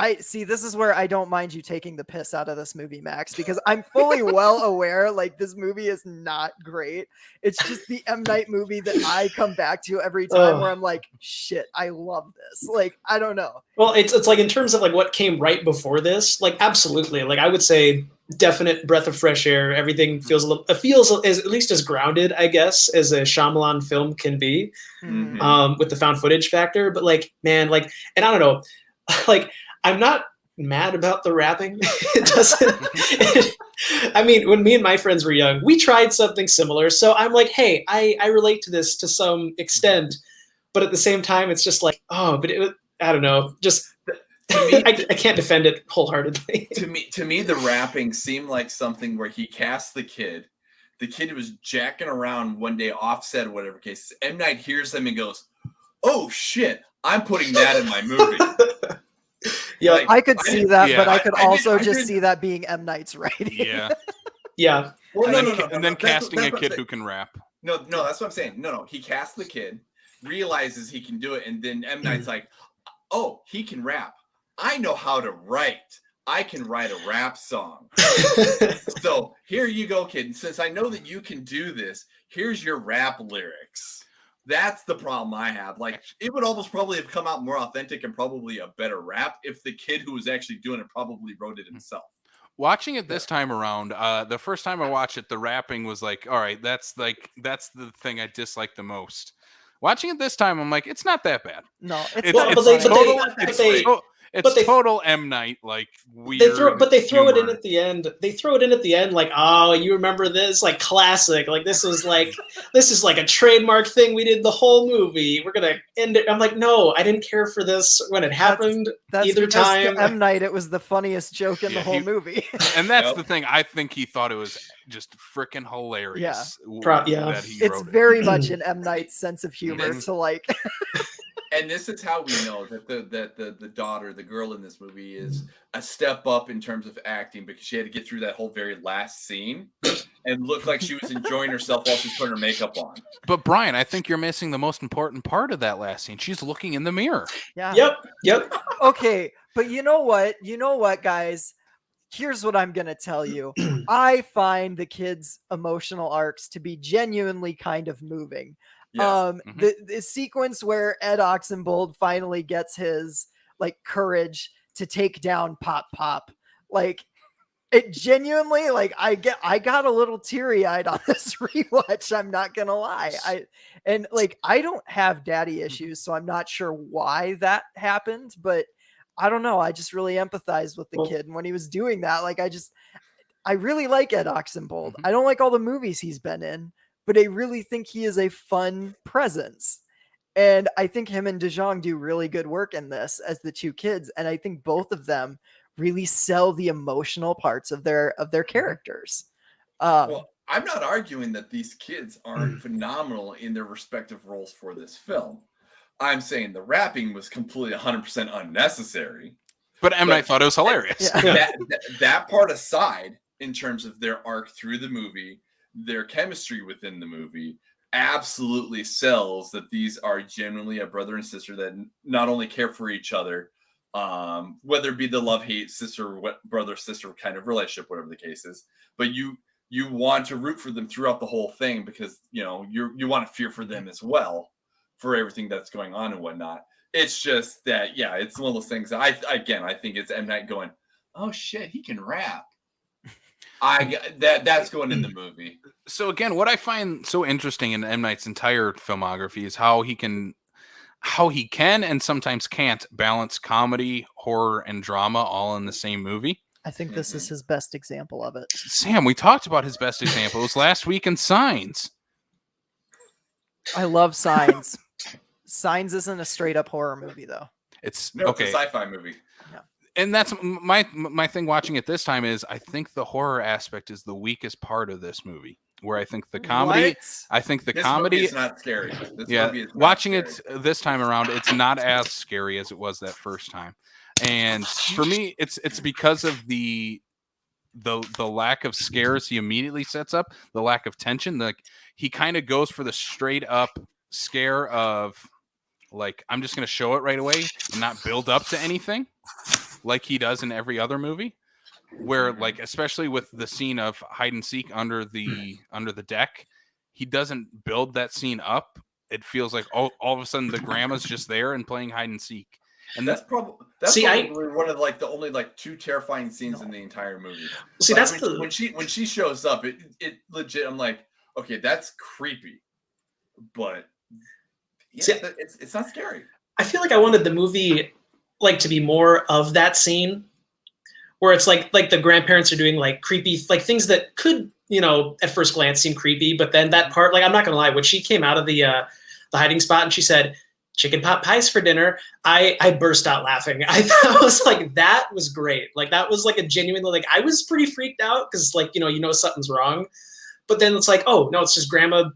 I see, this is where I don't mind you taking the piss out of this movie, Max, because I'm fully well aware, like, this movie is not great. It's just the M. Night movie that I come back to every time where I'm like, shit, I love this. Like, I don't know. Well, it's like, in terms of like what came right before this, like, absolutely. Like, I would say definite breath of fresh air. Everything feels at least as grounded, I guess, as a Shyamalan film can be, with the found footage factor. But like, man, like, and I don't know, like, I'm not mad about the rapping. It doesn't. I mean, when me and my friends were young, we tried something similar. So I'm like, hey, I relate to this to some extent, but at the same time, it's just like, but I don't know, just. I can't defend it wholeheartedly. To me, the rapping seemed like something where he cast the kid. The kid was jacking around one day, offset or whatever case. M. Night hears them and goes, "Oh shit, I'm putting that in my movie." Yeah, Like, I could see that, but I could also I just did- see that being M. Night's writing. Yeah. yeah. Well, And then casting a kid who can rap. No, that's what I'm saying. No, he casts the kid, realizes he can do it, and then M. Night's like, "Oh, he can rap. I know how to write. I can write a rap song. So here you go, kid. And since I know that you can do this, here's your rap lyrics." That's the problem I have. Like, it would almost probably have come out more authentic and probably a better rap if the kid who was actually doing it probably wrote it himself. Watching it this time around, the first time I watched it, the rapping was like, all right, that's the thing I dislike the most. Watching it this time, I'm like, it's not that bad. No, It's total M. Night, like, weird. They throw it in humor. at the end. They throw it in at the end, like, oh, you remember this? Like, classic. Like, this is like a trademark thing we did the whole movie. We're gonna end it. I'm like, no, I didn't care for this when it happened. That's either because time. to M. Night, it was the funniest joke in the whole movie. And that's Yep. the thing. I think he thought it was just freaking hilarious. Yeah. That he It's wrote it. very much an M. Night's sense of humor This- to, like, And this is how we know that the daughter, the girl in this movie, is a step up in terms of acting, because she had to get through that whole very last scene and look like she was enjoying herself while she's putting her makeup on. But Brian, I think you're missing the most important part of that last scene. She's looking in the mirror. yeah. Yep. Okay, but you know what, guys? Here's what I'm gonna tell you. I find the kids' emotional arcs to be genuinely kind of moving. Yes. The sequence where Ed Oxenbould finally gets his, like, courage to take down Pop Pop, like, it genuinely, like, I got a little teary-eyed on this rewatch. I'm not gonna lie. I don't have daddy issues, so I'm not sure why that happened, but I don't know. I just really empathized with the kid, and when he was doing that, like, I really like Ed Oxenbould. I don't like all the movies he's been in, but I really think he is a fun presence. And I think him and DeJong do really good work in this as the two kids. And I think both of them really sell the emotional parts of their characters. Well, I'm not arguing that these kids aren't phenomenal in their respective roles for this film. I'm saying the rapping was completely 100% unnecessary. But M. Night thought it was hilarious. Yeah. That part aside, in terms of their arc through the movie, their chemistry within the movie absolutely sells that these are genuinely a brother and sister that not only care for each other, whether it be the love-hate sister, brother-sister kind of relationship, whatever the case is, but you want to root for them throughout the whole thing, because you want to fear for them as well for everything that's going on and whatnot. It's just that, yeah, it's one of those things that I think it's M. Night going, oh shit, he can rap. That's going in the movie. So again, what I find so interesting in M. Night's entire filmography is how he can, how he can and sometimes can't balance comedy, horror, and drama all in the same movie. I think this is his best example of it. Sam, we talked about his best example. It was last week in Signs. I love Signs. Signs isn't a straight up horror movie though. It's No, okay. it's a sci-fi movie. And that's my thing watching it this time is I think the horror aspect is the weakest part of this movie. Where I think the comedy, What? I think the This comedy movie is not scary. This yeah, movie is not watching scary. it this time around, it's not as scary as it was that first time. And for me, it's because of the lack of scares he immediately sets up, the lack of tension. Like he kind of goes for the straight up scare of like I'm just going to show it right away and not build up to anything, like he does in every other movie. Where like especially with the scene of hide and seek under the deck, he doesn't build that scene up. It feels like all of a sudden the grandma's just there and playing hide and seek. And That's probably one of like the only like two terrifying scenes in the entire movie. See, like, that's when she shows up, it legit. I'm like, okay, that's creepy, but yeah, See, it's not scary. I feel like I wanted the movie like to be more of that scene where it's like the grandparents are doing like creepy like things that could, you know, at first glance seem creepy, but then that part, like I'm not gonna lie, when she came out of the hiding spot and she said chicken pot pies for dinner, I burst out laughing. I thought was like that was great. Like that was like a genuinely like I was pretty freaked out because like you know something's wrong, but then it's like oh no, it's just grandma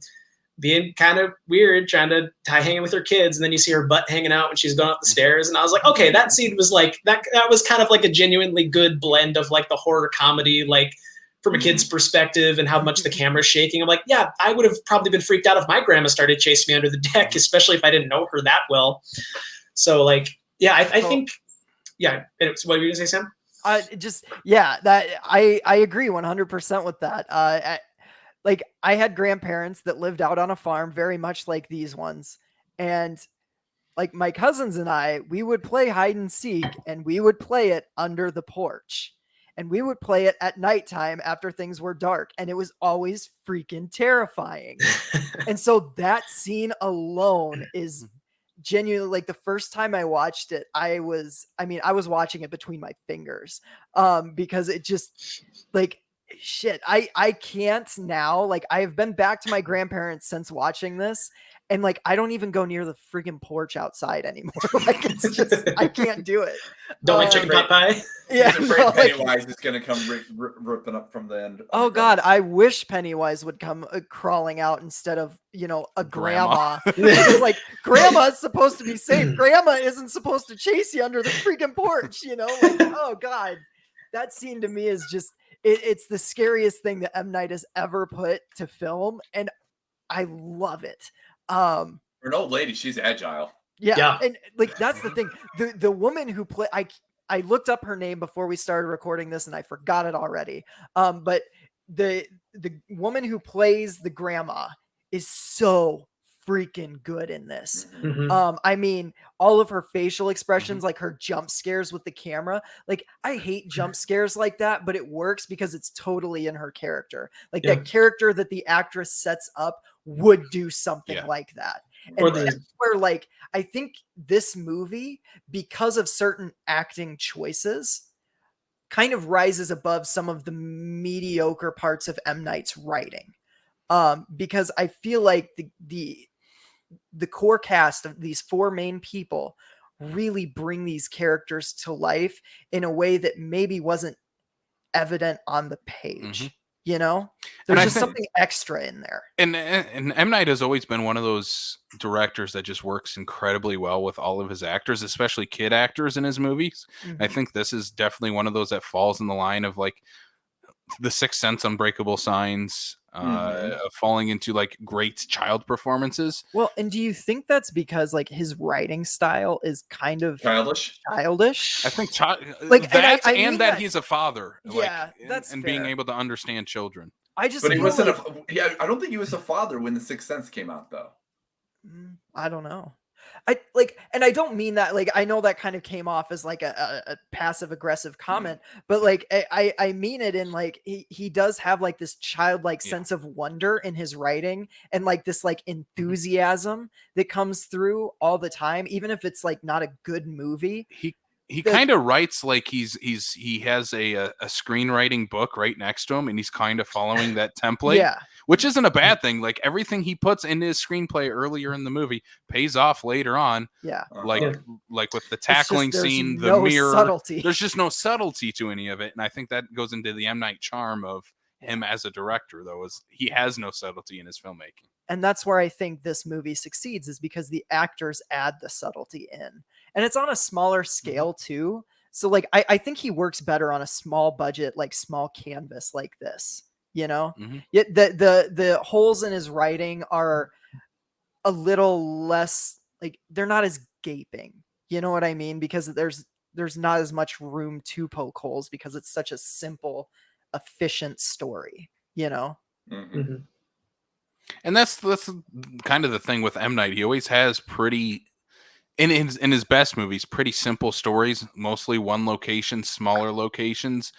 being kind of weird, trying to hanging with her kids, and then you see her butt hanging out when she's going up the stairs, and I was like, okay, that scene was like that was kind of like a genuinely good blend of like the horror comedy, like from a kid's perspective, and how much the camera's shaking. I'm like, yeah, I would have probably been freaked out if my grandma started chasing me under the deck, especially if I didn't know her that well. So like, yeah, I think, yeah. What were you gonna say, Sam? That I agree 100% with that. Like I had grandparents that lived out on a farm very much like these ones. And like my cousins and I, we would play hide and seek and we would play it under the porch and we would play it at nighttime after things were dark. And it was always freaking terrifying. And so that scene alone is genuinely like the first time I watched it, I was watching it between my fingers because it just like, shit, I can't now. Like I've been back to my grandparents since watching this, and like I don't even go near the freaking porch outside anymore. Like it's just I can't do it. Don't like chicken pot pie. Yeah, He's afraid Pennywise is gonna come ripping up from the end. Oh God, I wish Pennywise would come crawling out instead of a grandma. Like grandma is supposed to be safe. Grandma isn't supposed to chase you under the freaking porch. Like oh God, that scene to me is just. It's the scariest thing that M. Night has ever put to film, and I love it. For an old lady, she's agile. Yeah. And like that's the thing. The woman who play I looked up her name before we started recording this, and I forgot it already. But the woman who plays the grandma is so freaking good in this. I mean, all of her facial expressions, like her jump scares with the camera, like I hate jump scares like that, but it works because it's totally in her character. Like that character that the actress sets up would do something like that. And that's where like I think this movie, because of certain acting choices, kind of rises above some of the mediocre parts of M. Night's writing. Because I feel like the core cast of these four main people really bring these characters to life in a way that maybe wasn't evident on the page. There's just something extra in there. And M. Night has always been one of those directors that just works incredibly well with all of his actors, especially kid actors in his movies. I think this is definitely one of those that falls in the line of like The Sixth Sense, Unbreakable Signs, falling into like great child performances. Well, and do you think that's because like his writing style is kind of childish? I think like that I and that he's a father. Yeah, like, that's and fair. being able to understand children. But he wasn't I don't think he was a father when The Sixth Sense came out, though. I don't know. And I don't mean that, like, I know that kind of came off as like a passive aggressive comment, but like I mean it in like he does have like this childlike sense of wonder in his writing, and like this like enthusiasm that comes through all the time, even if it's like not a good movie. He kind of writes like he has a screenwriting book right next to him, and he's kind of following that template. Yeah. Which isn't a bad thing. Like everything he puts in his screenplay earlier in the movie pays off later on. Yeah. Like with the tackling scene, the mirror. Subtlety. There's just no subtlety to any of it. And I think that goes into the M. Night charm of him as a director, though, is he has no subtlety in his filmmaking. And that's where I think this movie succeeds, is because the actors add the subtlety in. And it's on a smaller scale too. So like I think he works better on a small budget, like small canvas like this. You know, yet the holes in his writing are a little less, like, they're not as gaping. You know what I mean? Because there's not as much room to poke holes, because it's such a simple, efficient story. You know, and that's kind of the thing with M. Night. He always has pretty. In his best movies, pretty simple stories, mostly one location, smaller locations,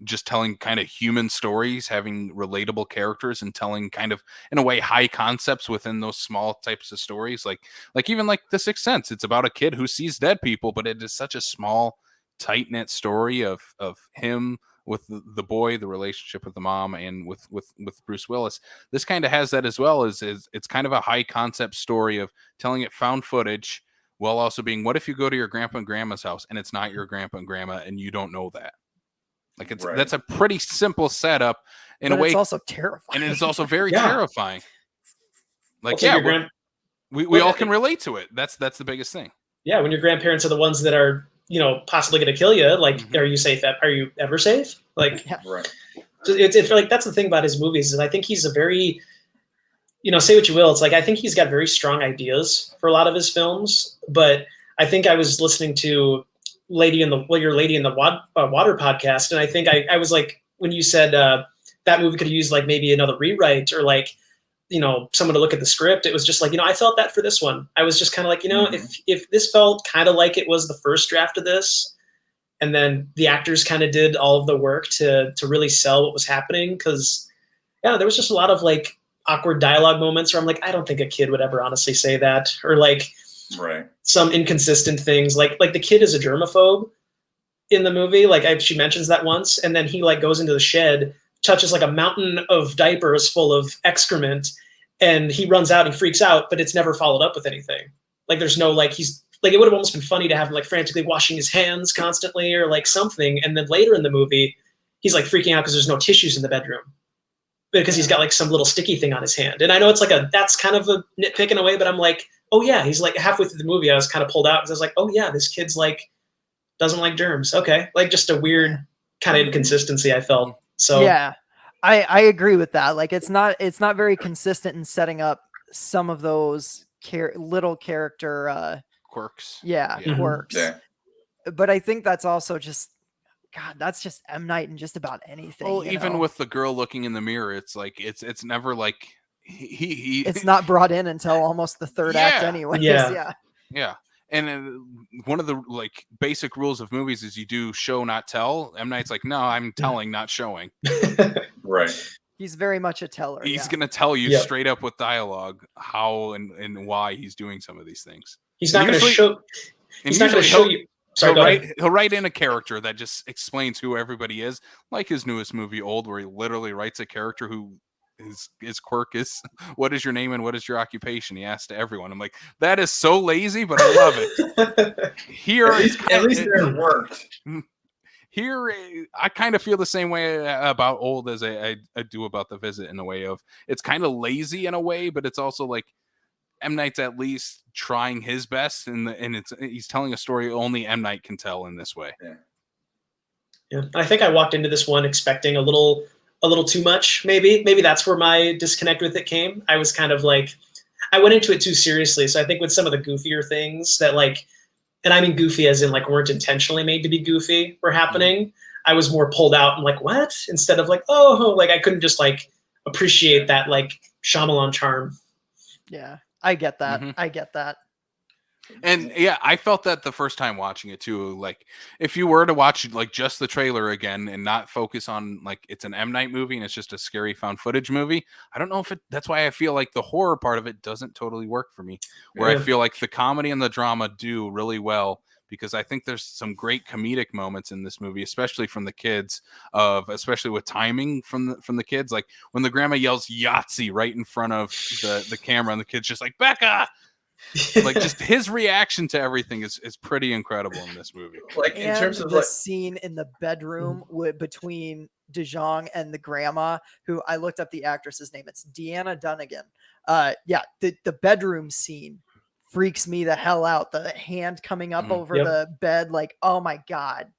just telling kind of human stories, having relatable characters, and telling kind of, in a way, high concepts within those small types of stories. Like even like The Sixth Sense, it's about a kid who sees dead people, but it is such a small, tight-knit story of him with the boy, the relationship with the mom, and with Bruce Willis. This kind of has that as well. Is it's kind of a high concept story of telling it found footage, while also being, what if you go to your grandpa and grandma's house and it's not your grandpa and grandma and you don't know that? Like that's a pretty simple setup in a way. It's also terrifying. And it's also very terrifying. Like, we all can relate to it. That's the biggest thing. Yeah, when your grandparents are the ones that are, possibly going to kill you, like, are you safe? Are you ever safe? Like, so it's like, that's the thing about his movies, is I think he's a very, say what you will, it's like, I think he's got very strong ideas for a lot of his films, but I think I was listening to your Lady in the Water podcast, and I think I was like, when you said that movie could use like maybe another rewrite, or like, someone to look at the script, it was just like, I felt that for this one. I was just kind of like, if this felt kind of like it was the first draft of this, and then the actors kind of did all of the work to really sell what was happening, because there was just a lot of like awkward dialogue moments where I'm like, I don't think a kid would ever honestly say that, or like some inconsistent things, like the kid is a germaphobe in the movie, like she mentions that once, and then he like goes into the shed, touches like a mountain of diapers full of excrement, and he runs out, he freaks out, but it's never followed up with anything. Like there's no, like, he's like, it would have almost been funny to have him like frantically washing his hands constantly, or like something, and then later in the movie he's like freaking out because there's no tissues in the bedroom, because he's got like some little sticky thing on his hand. And I know it's like that's kind of a nitpick in a way, but I'm like, oh yeah, he's like halfway through the movie, I was kind of pulled out because I was like, oh yeah, this kid's like doesn't like germs. Okay. Like just a weird kind of inconsistency I felt. So yeah, I agree with that. Like it's not very consistent in setting up some of those little character quirks. Quirks. Yeah. But I think that's also just, God, that's just M. Night in just about anything. Well, even with the girl looking in the mirror, it's like it's never like he it's not brought in until almost the third act anyway. Yeah. And one of the like basic rules of movies is you do show, not tell. M. Night's like, no, I'm telling, not showing. Right. He's very much a teller. He's gonna tell you straight up with dialogue how and why he's doing some of these things. He's not going to show. He's not going to show you. Sorry, he'll write in a character that just explains who everybody is, like his newest movie, Old, where he literally writes a character who his quirk is, what is your name and what is your occupation? He asks to everyone. I'm like, that is so lazy, but I love it. Here, at least it worked. Here, I kind of feel the same way about Old as I do about The Visit, in a way of it's kind of lazy in a way, but it's also like M. Night's at least trying his best, and he's telling a story only M. Night can tell in this way. Yeah, I think I walked into this one expecting a little too much. Maybe that's where my disconnect with it came. I was kind of like, I went into it too seriously. So I think with some of the goofier things that like, and I mean goofy as in like weren't intentionally made to be goofy, were happening, I was more pulled out and like, what? Instead of like, oh, like I couldn't just like appreciate that like Shyamalan charm. Yeah. I get that. I get that. And yeah, I felt that the first time watching it too. Like, if you were to watch like just the trailer again and not focus on like it's an M. Night movie and it's just a scary found footage movie, I don't know if it. That's why I feel like the horror part of it doesn't totally work for me. Where I Yeah. feel like the comedy and the drama do really well, because I think there's some great comedic moments in this movie, especially from the kids. Especially with timing from the kids, like when the grandma yells Yahtzee right in front of the camera, and the kid's just like Becca. Like, just his reaction to everything is pretty incredible in this movie. Like in And terms of the like, scene in the bedroom between DeJong and the grandma, who I looked up the actress's name. It's Deanna Dunnigan. Yeah, the bedroom scene freaks me the hell out. The hand coming up over Yep. the bed, like, oh my God.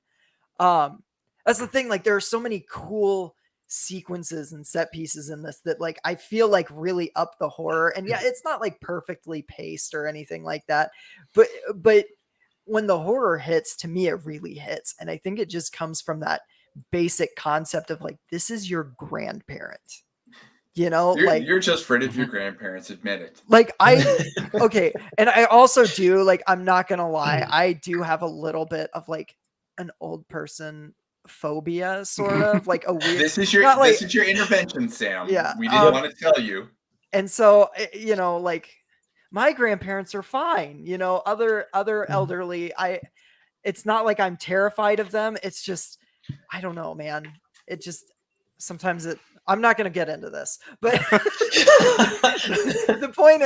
That's the thing. Like, there are so many cool sequences and set pieces in this that like I feel like really up the horror. And yeah, it's not like perfectly paced or anything like that, but when the horror hits, to me it really hits. And I think it just comes from that basic concept of like, this is your grandparent, you're just rid of your grandparents, admit it. like okay. And I also do, like, I'm not gonna lie, I do have a little bit of like an old person phobia, sort of like a weird. This is your intervention, Sam. Yeah, We didn't want to tell you. And so, like, my grandparents are fine. Other elderly, it's not like I'm terrified of them. It's just, I don't know, man. It just sometimes I'm not going to get into this, but the point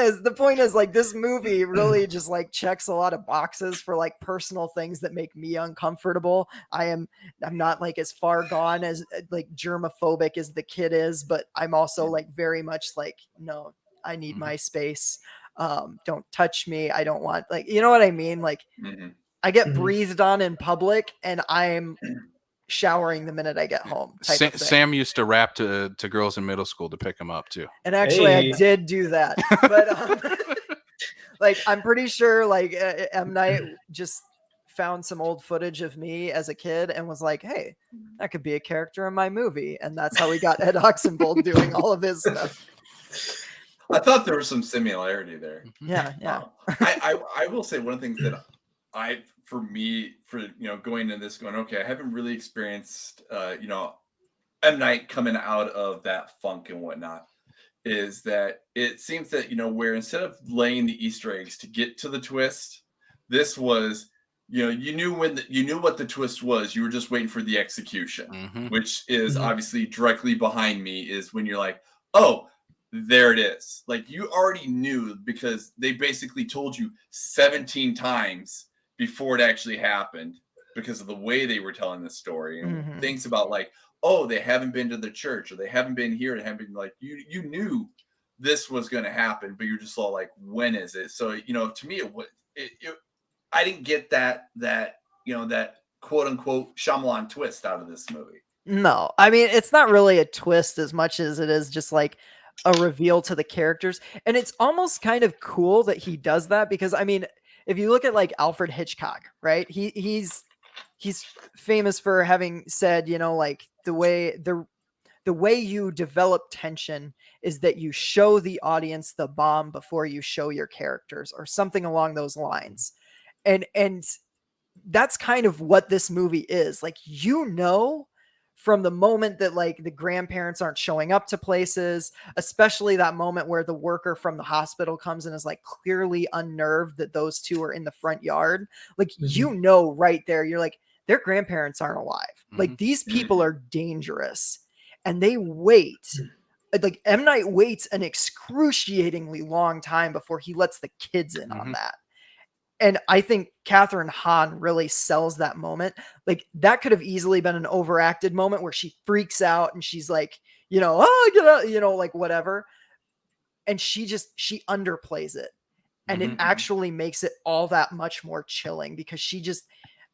is like, this movie really just like checks a lot of boxes for like personal things that make me uncomfortable. I'm not like as far gone as like germophobic as the kid is, but I'm also like very much like, no, I need my space. Don't touch me. I don't want, like, you know what I mean? Like, I get breathed on in public and I'm showering the minute I get home. Sam used to rap to girls in middle school to pick them up too. And actually, I did do that, but like, I'm pretty sure like M. Night just found some old footage of me as a kid and was like, "Hey, that could be a character in my movie," and that's how we got Ed Oxenbould doing all of his stuff. I thought there was some similarity there. Yeah. I will say one of the things that for going into this, okay, I haven't really experienced M. Night coming out of that funk and whatnot, is that it seems that where instead of laying the Easter eggs to get to the twist, this was you knew what the twist was. You were just waiting for the execution, which is obviously directly behind me. Is when you're like, oh, there it is. Like, you already knew, because they basically told you 17 times before it actually happened, because of the way they were telling the story and things about like, oh, they haven't been to the church, or they haven't been here, they haven't been, like, you knew this was going to happen, but you're just all like, when is it? So to me, I didn't get that quote unquote Shyamalan twist out of this movie. No, I mean, it's not really a twist as much as it is just like a reveal to the characters. And it's almost kind of cool that he does that, because I mean, if you look at like Alfred Hitchcock, right? He's famous for having said, like, the way you develop tension is that you show the audience the bomb before you show your characters, or something along those lines. And that's kind of what this movie is. Like, from the moment that like the grandparents aren't showing up to places, especially that moment where the worker from the hospital comes and is like clearly unnerved that those two are in the front yard. Like, right there, you're like, their grandparents aren't alive. Like, these people are dangerous, and they wait. Like, M. Night waits an excruciatingly long time before he lets the kids in on that. And I think Catherine Hahn really sells that moment. Like, that could have easily been an overacted moment where she freaks out and she's like, oh, get out, like, whatever. And she underplays it. And it actually makes it all that much more chilling, because she just,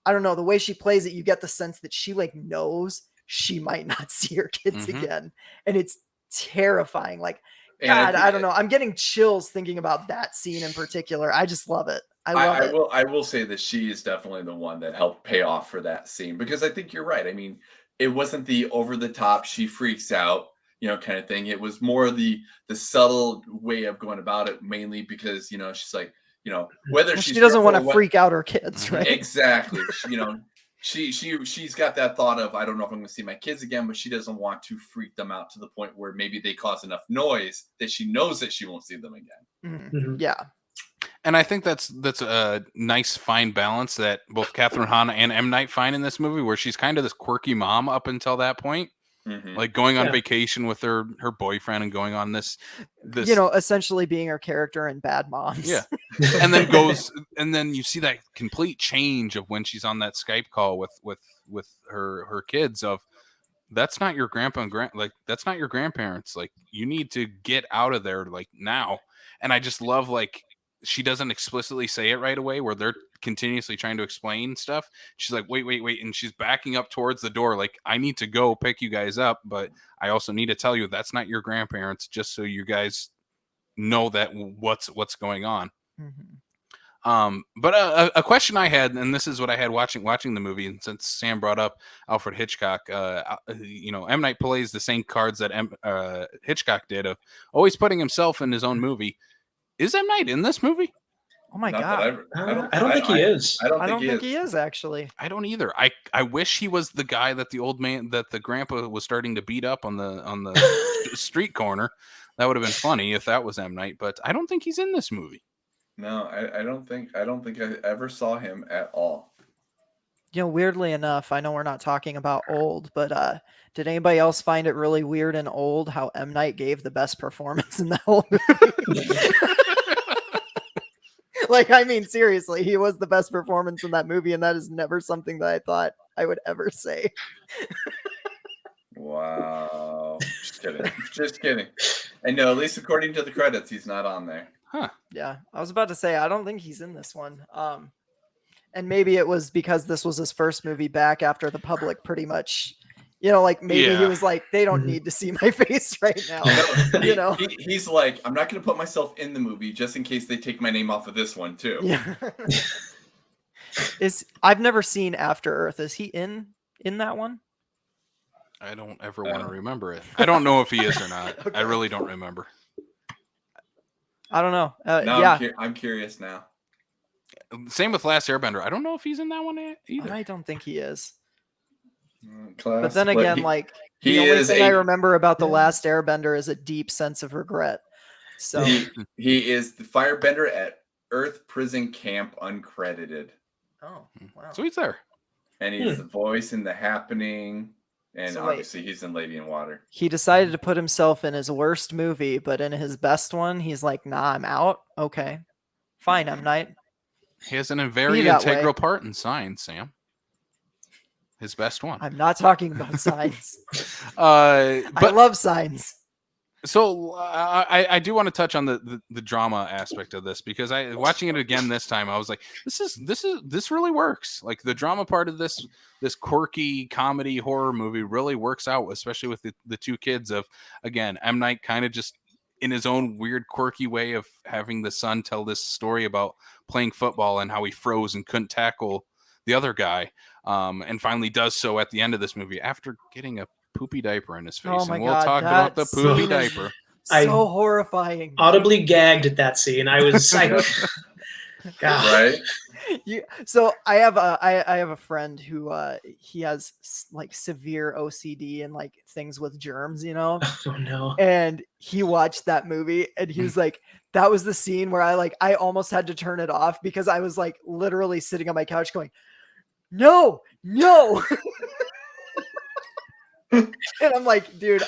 I don't know, the way she plays it, you get the sense that she like knows she might not see her kids again. And it's terrifying. Like, God, I don't know. I'm getting chills thinking about that scene in particular. I just love it. I will say that she is definitely the one that helped pay off for that scene, because I think you're right. I mean, it wasn't the over the top, she freaks out, kind of thing. It was more the subtle way of going about it, mainly because, she's like, whether Well, she's she doesn't careful want or to what- freak out her kids, right? Exactly. She's got that thought of, I don't know if I'm going to see my kids again, but she doesn't want to freak them out to the point where maybe they cause enough noise that she knows that she won't see them again. Mhm. Yeah. And I think that's a nice fine balance that both Catherine Hahn and M. Night find in this movie, where she's kind of this quirky mom up until that point, like going on Yeah. vacation with her boyfriend and going on this Essentially being her character in Bad Moms. Yeah. and then you see that complete change of when she's on that Skype call with her kids of, that's not your grandpa and that's not your grandparents. Like, you need to get out of there like now. And I just love, like, she doesn't explicitly say it right away, where they're continuously trying to explain stuff. She's like, wait. And she's backing up towards the door. Like, I need to go pick you guys up, but I also need to tell you that's not your grandparents, just so you guys know that what's going on. But a question I had, and this is what I had watching the movie, and since Sam brought up Alfred Hitchcock, M. Night plays the same cards that Hitchcock did, of always putting himself in his own movie. Is M. Night in this movie? Oh my Not god. that I don't think he is. I don't I don't think think he is actually. I don't either. I wish he was the guy that the grandpa was starting to beat up on the street corner. That would have been funny if that was M. Night, but I don't think he's in this movie. No, I don't think I ever saw him at all. Weirdly enough, I know we're not talking about Old, but did anybody else find it really weird in Old how M. Night gave the best performance in the whole movie? Like, I mean, seriously, he was the best performance in that movie, and that is never something that I thought I would ever say. Wow. Just kidding. And no, at least according to the credits, he's not on there. Huh. Yeah, I was about to say, I don't think he's in this one. And maybe it was because this was his first movie back after the public pretty much, like maybe he was like, they don't need to see my face right now. He's like, I'm not going to put myself in the movie just in case they take my name off of this one too. Yeah. I've never seen After Earth. Is he in that one? I don't ever want to remember it. I don't know if he is or not. Okay. I really don't remember. I don't know. No, Yeah. I'm curious now. Same with Last Airbender. I don't know if he's in that one either. I don't think he is. Class, But then again, he the only is thing I remember about The Last Airbender is a deep sense of regret. So he is the firebender at Earth Prison Camp uncredited. Oh, wow. So he's there. And he's the voice in The Happening. And So wait. obviously he's in Lady in Water. He decided to put himself in his worst movie, but in his best one, he's like, nah, I'm out. Okay. Fine, M. Night. He has a very that integral way. part in Signs, Sam. His best one. I'm not talking about Signs. I I love Signs. So I do want to touch on the drama aspect of this, because watching it again this time, I was like, this really works. Like, the drama part of this quirky comedy horror movie really works out, especially with the two kids of, again, M. Night kind of just in his own weird quirky way of having the son tell this story about playing football and how he froze and couldn't tackle the other guy, and finally does so at the end of this movie after getting a poopy diaper in his face. Oh my and we'll God, talk about the that poopy scene is diaper. So horrifying. Audibly gagged at that scene. I was God. Right? So I have a friend who he has like severe OCD and like things with germs, Oh no. and he watched that movie and he was like, that was the scene where I almost had to turn it off because I was like literally sitting on my couch going, no. And I'm like, dude,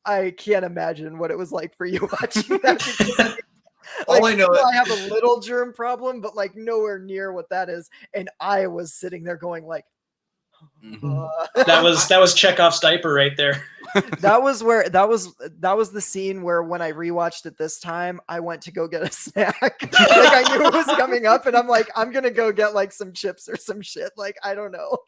I can't imagine what it was like for you watching that. Because, All I know I have a little germ problem, but like nowhere near what that is. And I was sitting there going like, That was Chekhov's diaper right there. that was the scene where when I rewatched it this time, I went to go get a snack. Like I knew it was coming up, and I'm like, I'm gonna go get like some chips or some shit. Like I don't know.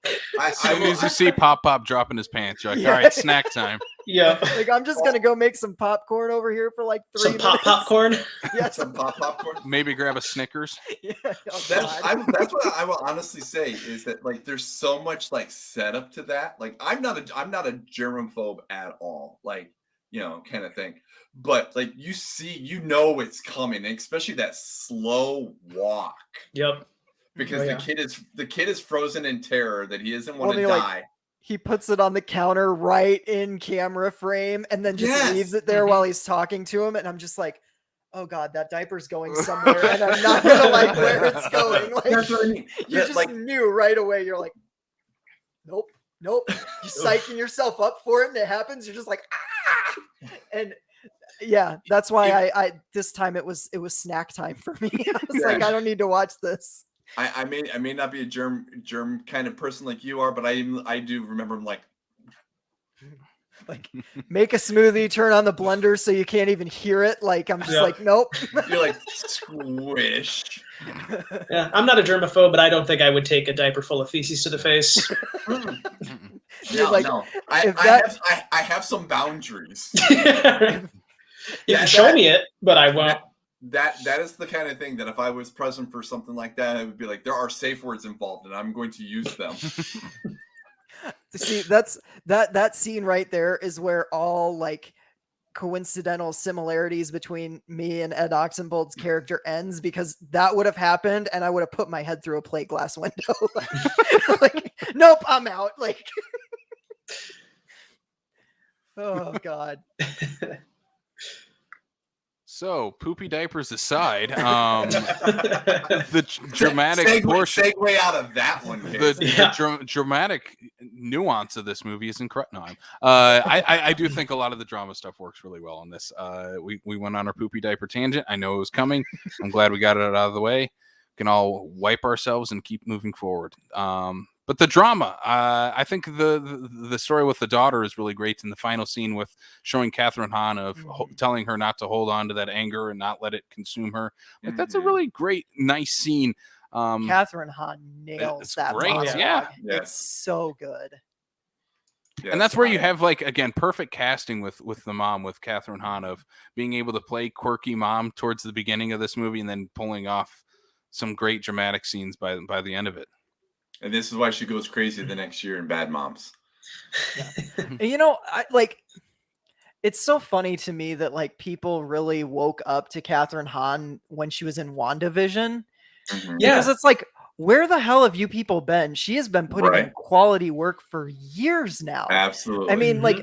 As soon as you see Pop dropping his pants, you're like, all right, snack time. Yeah. Like I'm just gonna go make some popcorn over here for like 3 Some minutes. popcorn. Yeah, some popcorn. Maybe grab a Snickers. Yeah. Oh, That's God. what I will honestly say is that like there's so much like setup to that. Like I'm not a germaphobe at all. Like kind of thing. But like you know it's coming, and especially that slow walk. Yep. Because the kid is frozen in terror that he doesn't want to die. He puts it on the counter right in camera frame and then just leaves it there while he's talking to him. And I'm just like, oh God, that diaper's going somewhere and I'm not going to like where it's going. Like, that's what I mean. You just knew right away. You're like, nope. You're psyching yourself up for it and it happens. You're just like, ah! And yeah, that's why I this time it was snack time for me. I was like, I don't need to watch this. I may not be a germ kind of person like you are, but I do remember him like make a smoothie, turn on the blender so you can't even hear it. Like I'm just like, nope. You're like squish. Yeah, I'm not a germaphobe, but I don't think I would take a diaper full of feces to the face. No. I have some boundaries. You can show me it, but I won't. That is the kind of thing that if I was present for something like that, I would be like, there are safe words involved, and I'm going to use them. See, that scene right there is where all like coincidental similarities between me and Ed Oxenbold's character ends, because that would have happened, and I would have put my head through a plate glass window. Like, nope, I'm out. Like, oh God. So, poopy diapers aside, the dramatic portion, segue out of that one. The dramatic nuance of this movie is incredible. No, I do think a lot of the drama stuff works really well in this. We went on our poopy diaper tangent. I know it was coming. I'm glad we got it out of the way. We can all wipe ourselves and keep moving forward. But the drama, I think the story with the daughter is really great in the final scene with showing Catherine Hahn of telling her not to hold on to that anger and not let it consume her. Like, that's a really great, nice scene. Catherine Hahn nails that. Great, monologue. It's so good. Yes, and that's where you have, like, again, perfect casting with the mom, with Catherine Hahn, of being able to play quirky mom towards the beginning of this movie and then pulling off some great dramatic scenes by the end of it. And this is why she goes crazy the next year in Bad Moms. Yeah. It's so funny to me that like people really woke up to Catherine Hahn when she was in WandaVision. Because it's like, where the hell have you people been? She has been putting in quality work for years now. Absolutely. I mean, like,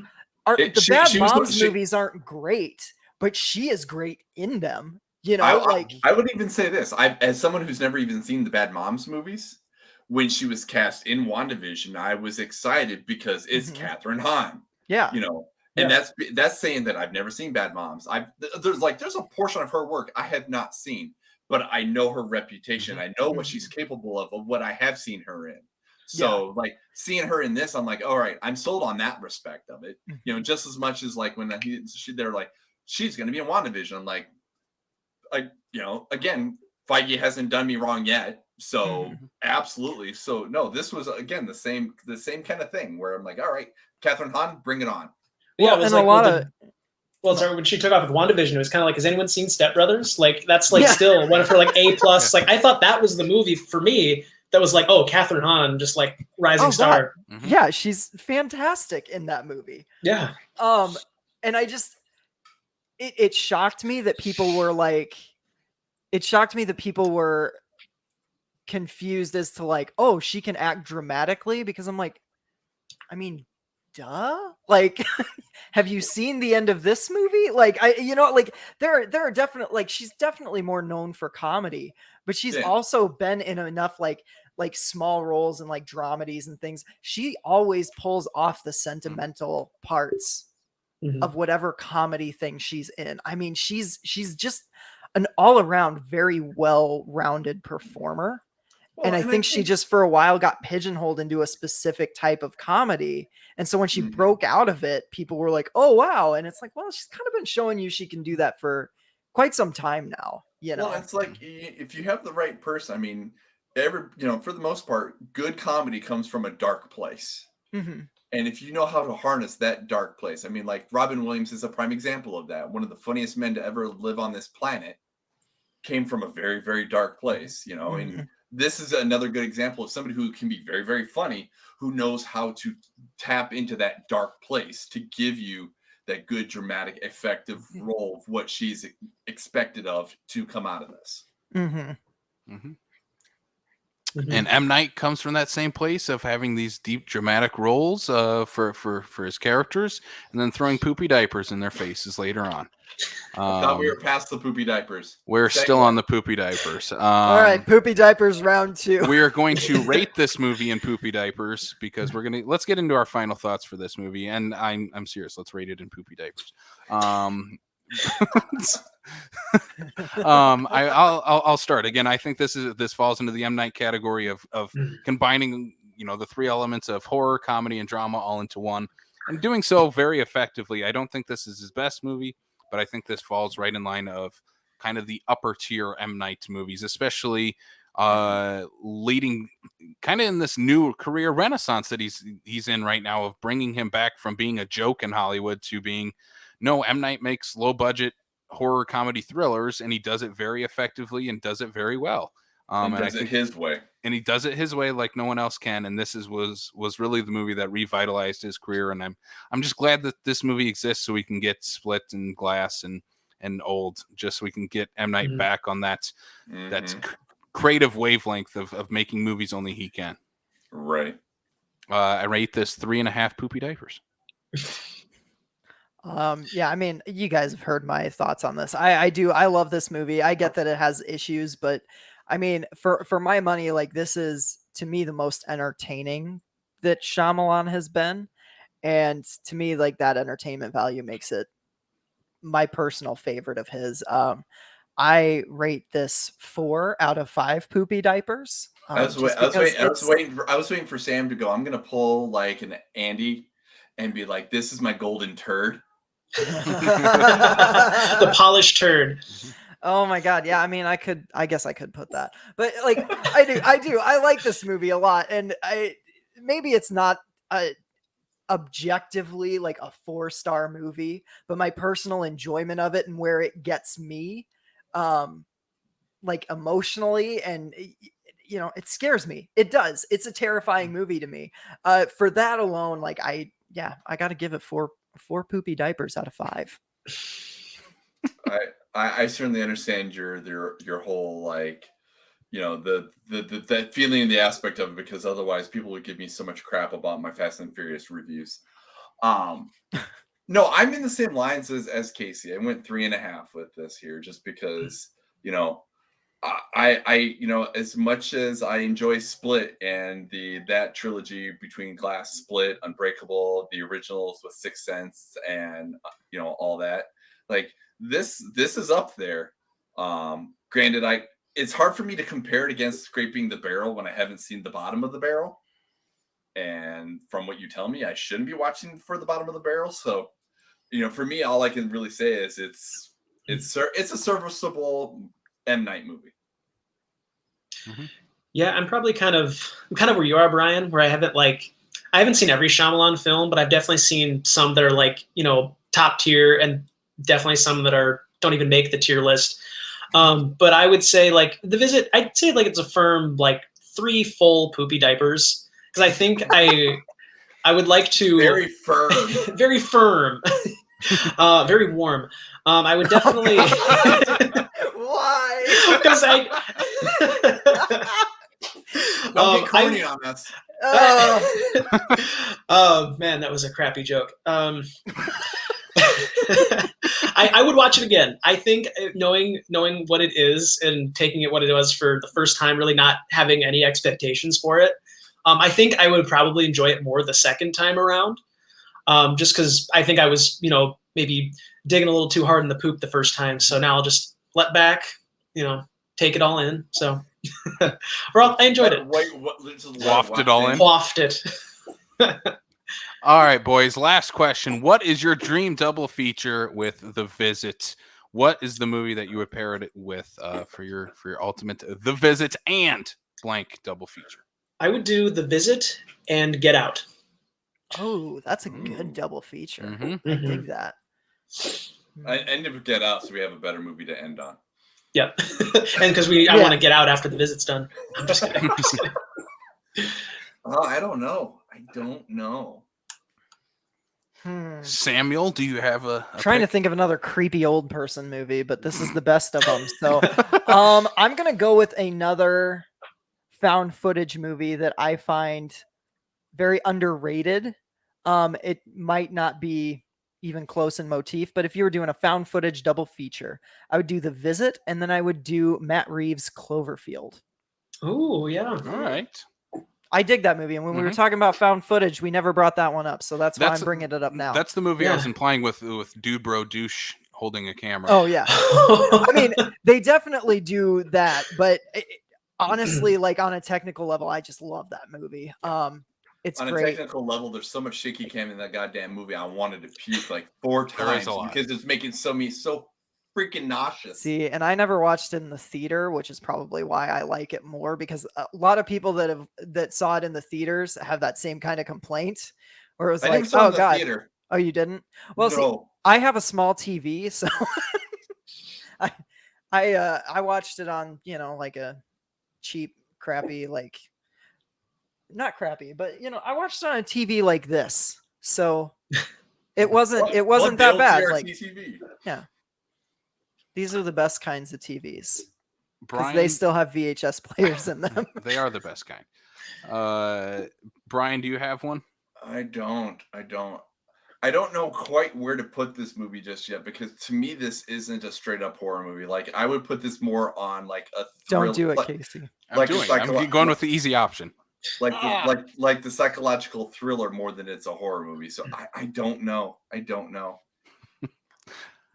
the Bad Moms movies aren't great, but she is great in them. I would even say this. As someone who's never even seen the Bad Moms movies, when she was cast in WandaVision, I was excited because it's Catherine Hahn. Yeah. And that's saying that I've never seen Bad Moms. There's a portion of her work I have not seen, but I know her reputation. I know what she's capable of what I have seen her in. So like seeing her in this, I'm like, all right, I'm sold on that respect of it. Just as much as like when they're like, she's going to be in WandaVision. I'm like, again, Feige hasn't done me wrong yet. So absolutely. So no, this was again the same kind of thing where I'm like, all right, Catherine Hahn, bring it on. Yeah, it was like when she took off with WandaVision, it was kind of like, has anyone seen Step Brothers? Like that's like still one of her like A+. Like I thought that was the movie for me that was like, oh, Catherine Hahn, just like rising star. Yeah, she's fantastic in that movie. Yeah. And I just it shocked me that people were confused as to like, oh, she can act dramatically, because I'm like, I mean, duh. Like, have you seen the end of this movie? Like, there are definitely, like, she's definitely more known for comedy, but she's also been in enough like small roles and like dramedies and things. She always pulls off the sentimental parts of whatever comedy thing she's in. I mean, she's just an all-around very well-rounded performer. And I think she just for a while got pigeonholed into a specific type of comedy. And so when she broke out of it, people were like, oh, wow. And it's like, well, she's kind of been showing you she can do that for quite some time now. Well, it's like, if you have the right person, I mean, for the most part, good comedy comes from a dark place. And if you know how to harness that dark place, I mean, like Robin Williams is a prime example of that. One of the funniest men to ever live on this planet came from a very, very dark place, and this is another good example of somebody who can be very, very funny, who knows how to tap into that dark place to give you that good, dramatic, effective role of what she's expected of to come out of this. And M. Night comes from that same place of having these deep, dramatic roles for his characters, and then throwing poopy diapers in their faces later on. I thought we were past the poopy diapers. We're still on the poopy diapers. All right, poopy diapers round 2. We are going to rate this movie in poopy diapers because let's get into our final thoughts for this movie. And I'm serious. Let's rate it in poopy diapers. I'll start again. I think this falls into the M. Night category of combining, the 3 elements of horror, comedy, and drama all into one, and doing so very effectively. I don't think this is his best movie, but I think this falls right in line of kind of the upper tier M. Night movies, especially leading kind of in this new career renaissance that he's in right now, of bringing him back from being a joke in Hollywood to being, no, M. Night makes low budget horror comedy thrillers, and he does it very effectively and does it very well. And does it his way. And he does it his way like no one else can. And this was really the movie that revitalized his career. And I'm just glad that this movie exists so we can get Split and Glass and Old, just so we can get M. Night back on that creative wavelength of making movies only he can. Right. I rate this 3.5 poopy diapers. Yeah, I mean, you guys have heard my thoughts on this. I do. I love this movie. I get that it has issues, but I mean, for my money, like, this is, to me, the most entertaining that Shyamalan has been. And to me, like, that entertainment value makes it my personal favorite of his. I rate this 4 out of 5 poopy diapers. I was waiting for Sam to go, I'm going to pull like an Andy and be like, this is my golden turd. The polished turd. Oh my God. Yeah. I mean, I guess I could put that, but like, I do. I like this movie a lot. And maybe it's not objectively like a 4-star movie, but my personal enjoyment of it and where it gets me, like emotionally, and it scares me. It does. It's a terrifying movie to me. For that alone, like, I got to give it 4 poopy diapers out of 5. I certainly understand your whole, like, the feeling and the aspect of it, because otherwise people would give me so much crap about my Fast and Furious reviews. No, I'm in the same lines as Casey. I went 3.5 with this here, just because, I as much as I enjoy Split and that trilogy between Glass, Split, Unbreakable, the originals with Sixth Sense, and all that, like, this is up there. Granted, it's hard for me to compare it against Scraping the Barrel when I haven't seen the bottom of the barrel. And from what you tell me, I shouldn't be watching for the bottom of the barrel. So, for me, all I can really say is it's a serviceable M. Night movie. Mm-hmm. Yeah, I'm probably kind of where you are, Brian, where I haven't seen every Shyamalan film, but I've definitely seen some that are like, top tier, and definitely some that don't even make the tier list. But I would say, like, The Visit, I'd say, like, it's a firm, like, 3 full poopy diapers, because I think I would like to very firm, very firm, very warm. I would definitely. Why? Because don't get corny on us. Oh man, that was a crappy joke. I would watch it again. I think knowing what it is and taking it what it was for the first time, really not having any expectations for it, I think I would probably enjoy it more the second time around. Just because I think I was, maybe digging a little too hard in the poop the first time. So now I'll just let back, take it all in. So, I enjoyed it. Waft it all in. Waft it. All right, boys. Last question. What is your dream double feature with The Visit? What is the movie that you would pair it with for your ultimate The Visit and blank double feature? I would do The Visit and Get Out. Oh, that's a good double feature. Mm-hmm. I dig that. I end up Get Out, so we have a better movie to end on. Yep. And because I want to get out after The Visit's done. I'm just kidding. Oh, I don't know. Samuel, do you have a Trying to pick? think of another creepy old person movie, but this is the best of them. So I'm gonna go with another found footage movie that I find very underrated. It might not be even close in motif, but if you were doing a found footage double feature, I would do The Visit, and then I would do Matt Reeves' Cloverfield. Oh, yeah. All right. I dig that movie, and when we were talking about found footage, we never brought that one up, so that's why I'm bringing it up now. That's the movie I was Yeah. implying with Dude Bro Douche holding a camera. Oh yeah. I mean, they definitely do that, but honestly, like on a technical level, I just love that movie. It's On great. a technical level, there's so much shaky cam in that goddamn movie. I wanted to puke like 4 There is times a lot. because it's making me so freaking nauseous. See, and I never watched it in the theater, which is probably why I like it more, because a lot of people that saw it in the theaters have that same kind of complaint, where it was I like, never saw it oh in the god, theater. oh you didn't? Well, see, No. I have a small TV, so I watched it on, like a cheap, crappy, like not crappy, but I watched it on a TV like this. So it wasn't What that built bad. CRT Like TV? these are the best kinds of TVs because Brian, they still have VHS players in them. they are the best kind. Brian, do you have one? I don't know quite where to put this movie just yet, because to me this isn't a straight up horror movie. Like I would put this more on like a thrill. Don't do it, like, Casey. I'm going with the easy option. like the psychological thriller more than it's a horror movie. So I don't know.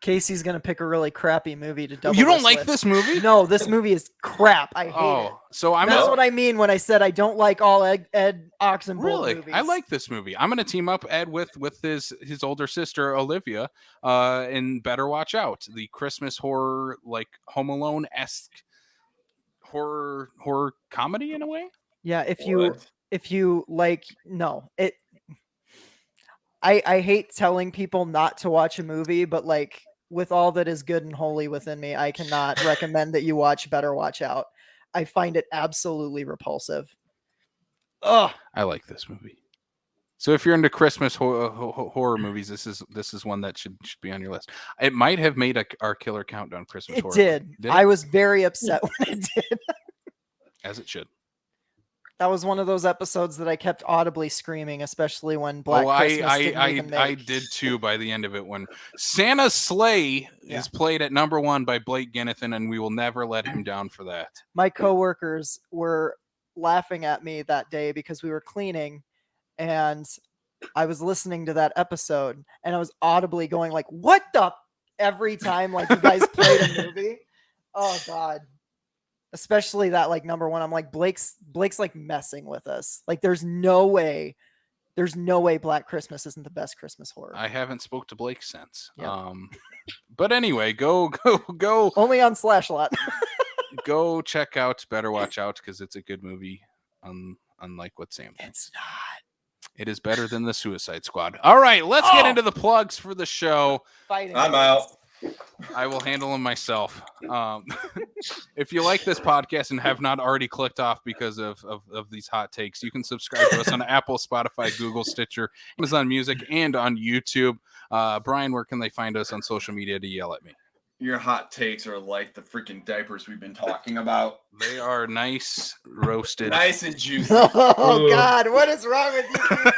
Casey's gonna pick a really crappy movie to double. You don't this like with. this movie? No, this movie is crap. I hate it. So I'm That's not, what I mean when I said I don't like all Ed Oxenbould really. movies. I like this movie. I'm going to team up Ed with his older sister Olivia, in Better Watch Out, the Christmas horror, like Home Alone-esque horror comedy in a way. Yeah, if What? you like, no, it. I hate telling people not to watch a movie, but like with all that is good and holy within me, I cannot recommend that you watch Better Watch Out. I find it absolutely repulsive. Ugh. I like this movie. So if you're into Christmas horror movies, this is one that should be on your list. It might have made our killer countdown Christmas It horror. did. Did I it? was very upset when it did. As it should. That was one of those episodes that I kept audibly screaming, especially when Black Christmas didn't even make. I did too by the end of it, when Santa's sleigh is played at number 1 by Blake Ginnathan, and we will never let him down for that. My coworkers were laughing at me that day because we were cleaning and I was listening to that episode and I was audibly going like, what the, every time like you guys played a movie. Oh God. Especially that like number 1. I'm like, Blake's like messing with us. Like there's no way Black Christmas isn't the best Christmas horror. I haven't spoke to Blake since. Yep. But anyway, go. Only on Slashlot. Go check out Better Watch Out, because it's a good movie. Unlike what Sam thinks. It's not. It is better than the Suicide Squad. All right, let's get into the plugs for the show. Fighting. I'm out. I will handle them myself. If you like this podcast and have not already clicked off because of these hot takes, you can subscribe to us on Apple, Spotify, Google, Stitcher, Amazon Music, and on YouTube. Brian, where can they find us on social media to yell at me? Your hot takes are like the freaking diapers we've been talking about. They are nice, roasted. Nice and juicy. Oh God, what is wrong with you people?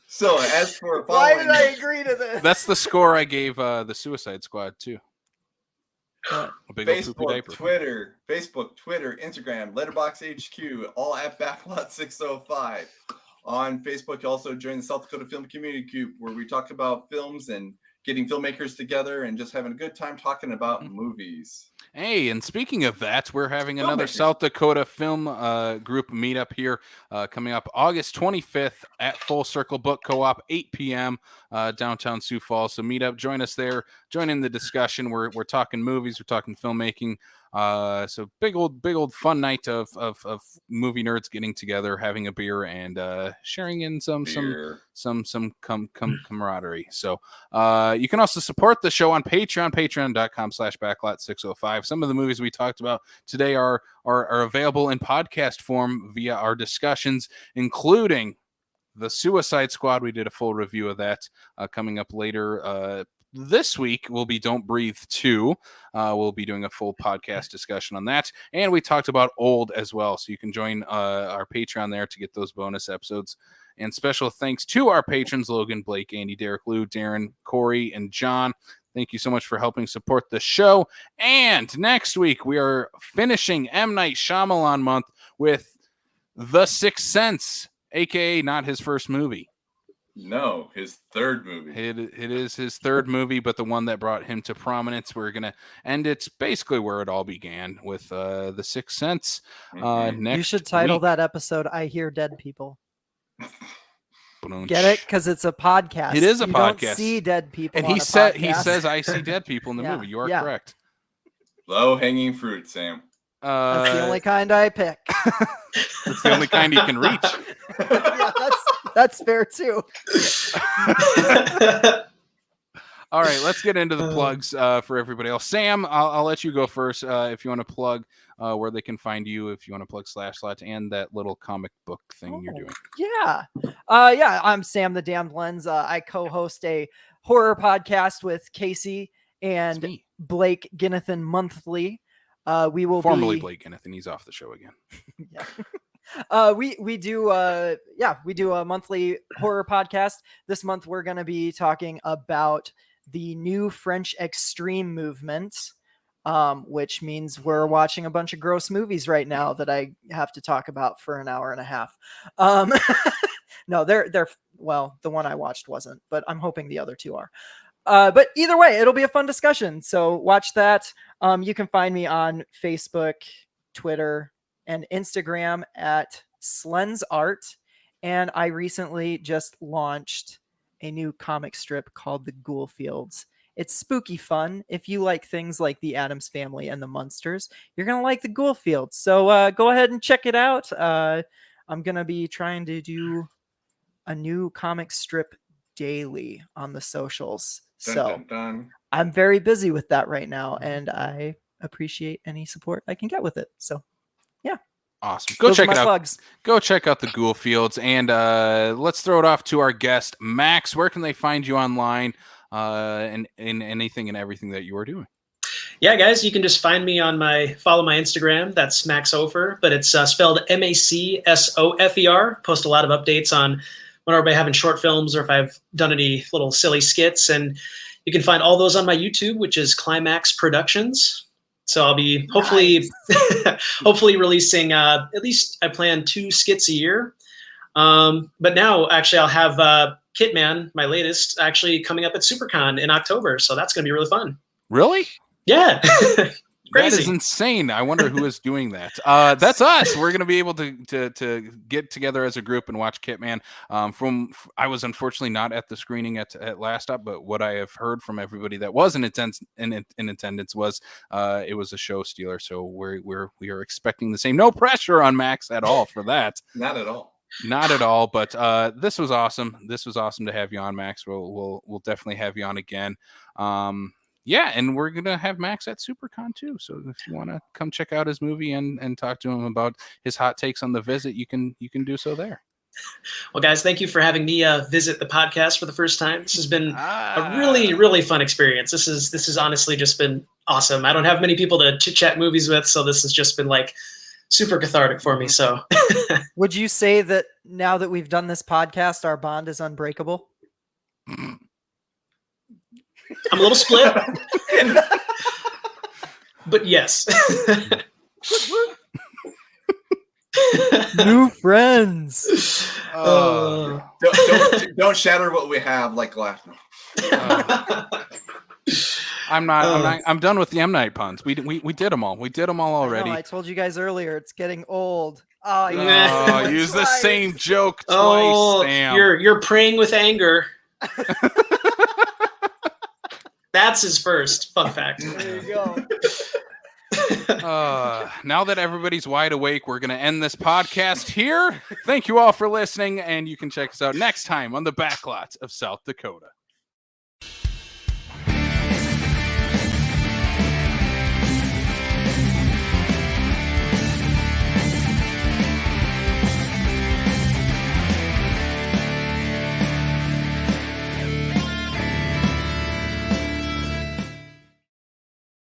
So as for Why following did I agree to this? That's the score I gave the Suicide Squad too. A big old poopy diaper. Facebook, Twitter, Instagram, Letterboxd HQ, all at Backlot 605. On Facebook, you also join the South Dakota Film Community Group, where we talk about films and getting filmmakers together and just having a good time talking about movies. Hey, and speaking of that, we're having another Filmmakers. South Dakota film group meetup here coming up August 25th at Full Circle Book Co-op, 8 p.m. Downtown Sioux Falls. So meet up, join us there, join in the discussion. We're talking movies, we're talking filmmaking. So big old fun night of movie nerds getting together, having a beer, and sharing in some camaraderie. So you can also support the show on Patreon, patreon.com/backlot605. Some of the movies we talked about today are available in podcast form via our discussions, including The Suicide Squad. We did a full review of that coming up later. This week will be Don't Breathe 2. We'll be doing a full podcast discussion on that. And we talked about Old as well. So you can join our Patreon there to get those bonus episodes. And special thanks to our patrons, Logan, Blake, Andy, Derek, Lou, Darren, Corey, and John. Thank you so much for helping support the show. And next week, we are finishing M. Night Shyamalan month with The Sixth Sense, a.k.a. not his first movie. No, his third movie. It is his third movie, but the one that brought him to prominence. We're going to end it basically where it all began with The Sixth Sense. Next You should title week. that episode, I Hear Dead People. Boom. Get it? Because it's a podcast. It is a you podcast. Don't see dead people. And on he a says, podcast. I see dead people in the Yeah, movie. You are yeah. correct. Low-hanging fruit, Sam. That's the only kind I pick. That's the only kind you can reach. Yeah, that's fair too. All right, let's get into the plugs for everybody else. Sam, I'll let you go first if you want to plug where they can find you, if you want to plug // and that little comic book thing you're doing. Yeah. I'm Sam the Damned Lens. I co-host a horror podcast with Casey It's and me. Blake Ginnathan monthly. We will Formerly be Blake Ginnathan. He's off the show again. Yeah. We do a monthly horror podcast. This month we're going to be talking about the new French extreme movement, which means we're watching a bunch of gross movies right now that I have to talk about for an hour and a half. No, they're well, the one I watched wasn't, but I'm hoping the other two are. But either way, it'll be a fun discussion. So watch that. You can find me on Facebook, Twitter, and Instagram at SlensArt. And I recently just launched a new comic strip called The Ghoul Fields. It's spooky fun. If you like things like the Addams Family and the Munsters, you're going to like The Ghoul Fields. So go ahead and check it out. I'm going to be trying to do a new comic strip daily on the socials. Dun, So dun, dun. I'm very busy with that right now, and I appreciate any support I can get with it. So Awesome. Go those are check my it out. plugs. Go check out the Ghoul Fields. And let's throw it off to our guest, Max. Where can they find you online and in anything and everything that you are doing? Yeah, guys, you can just find me follow my Instagram. That's Max Hofer, but it's spelled MACSOFER. Post a lot of updates on whenever I'm having short films or if I've done any little silly skits. And you can find all those on my YouTube, which is Climax Productions. So I'll be hopefully releasing at least I plan 2 skits a year. But now actually I'll have Kitman, my latest, actually coming up at SuperCon in October. So that's going to be really fun. Really? Yeah. That is Crazy. insane. I wonder who is doing that. That's us. We're going to be able to get together as a group and watch Kitman. I was unfortunately not at the screening at Last Stop, but what I have heard from everybody that was in attendance was it was a show stealer. So we are expecting the same. No pressure on Max at all for that. Not at all. Not at all. But this was awesome. This was awesome to have you on, Max. We'll definitely have you on again. Yeah, and we're gonna have Max at SuperCon too. So if you want to come check out his movie and talk to him about his hot takes on The Visit, you can do so there. Well, guys, thank you for having me visit the podcast for the first time. This has been a really, really fun experience. This is honestly just been awesome. I don't have many people to chit chat movies with, so this has just been like super cathartic for me. So, Would you say that now that we've done this podcast, our bond is unbreakable? I'm a little split, but yes. New friends. Don't shatter what we have like last night. I'm done with the M Night puns. We did them all. We did them all already. I told you guys earlier, it's getting old. Oh, Oh, use the same joke twice, Oh, Sam. you're praying with anger. That's his first fun fact. There you go. Now that everybody's wide awake, we're going to end this podcast here. Thank you all for listening, and you can check us out next time on the Backlot of South Dakota.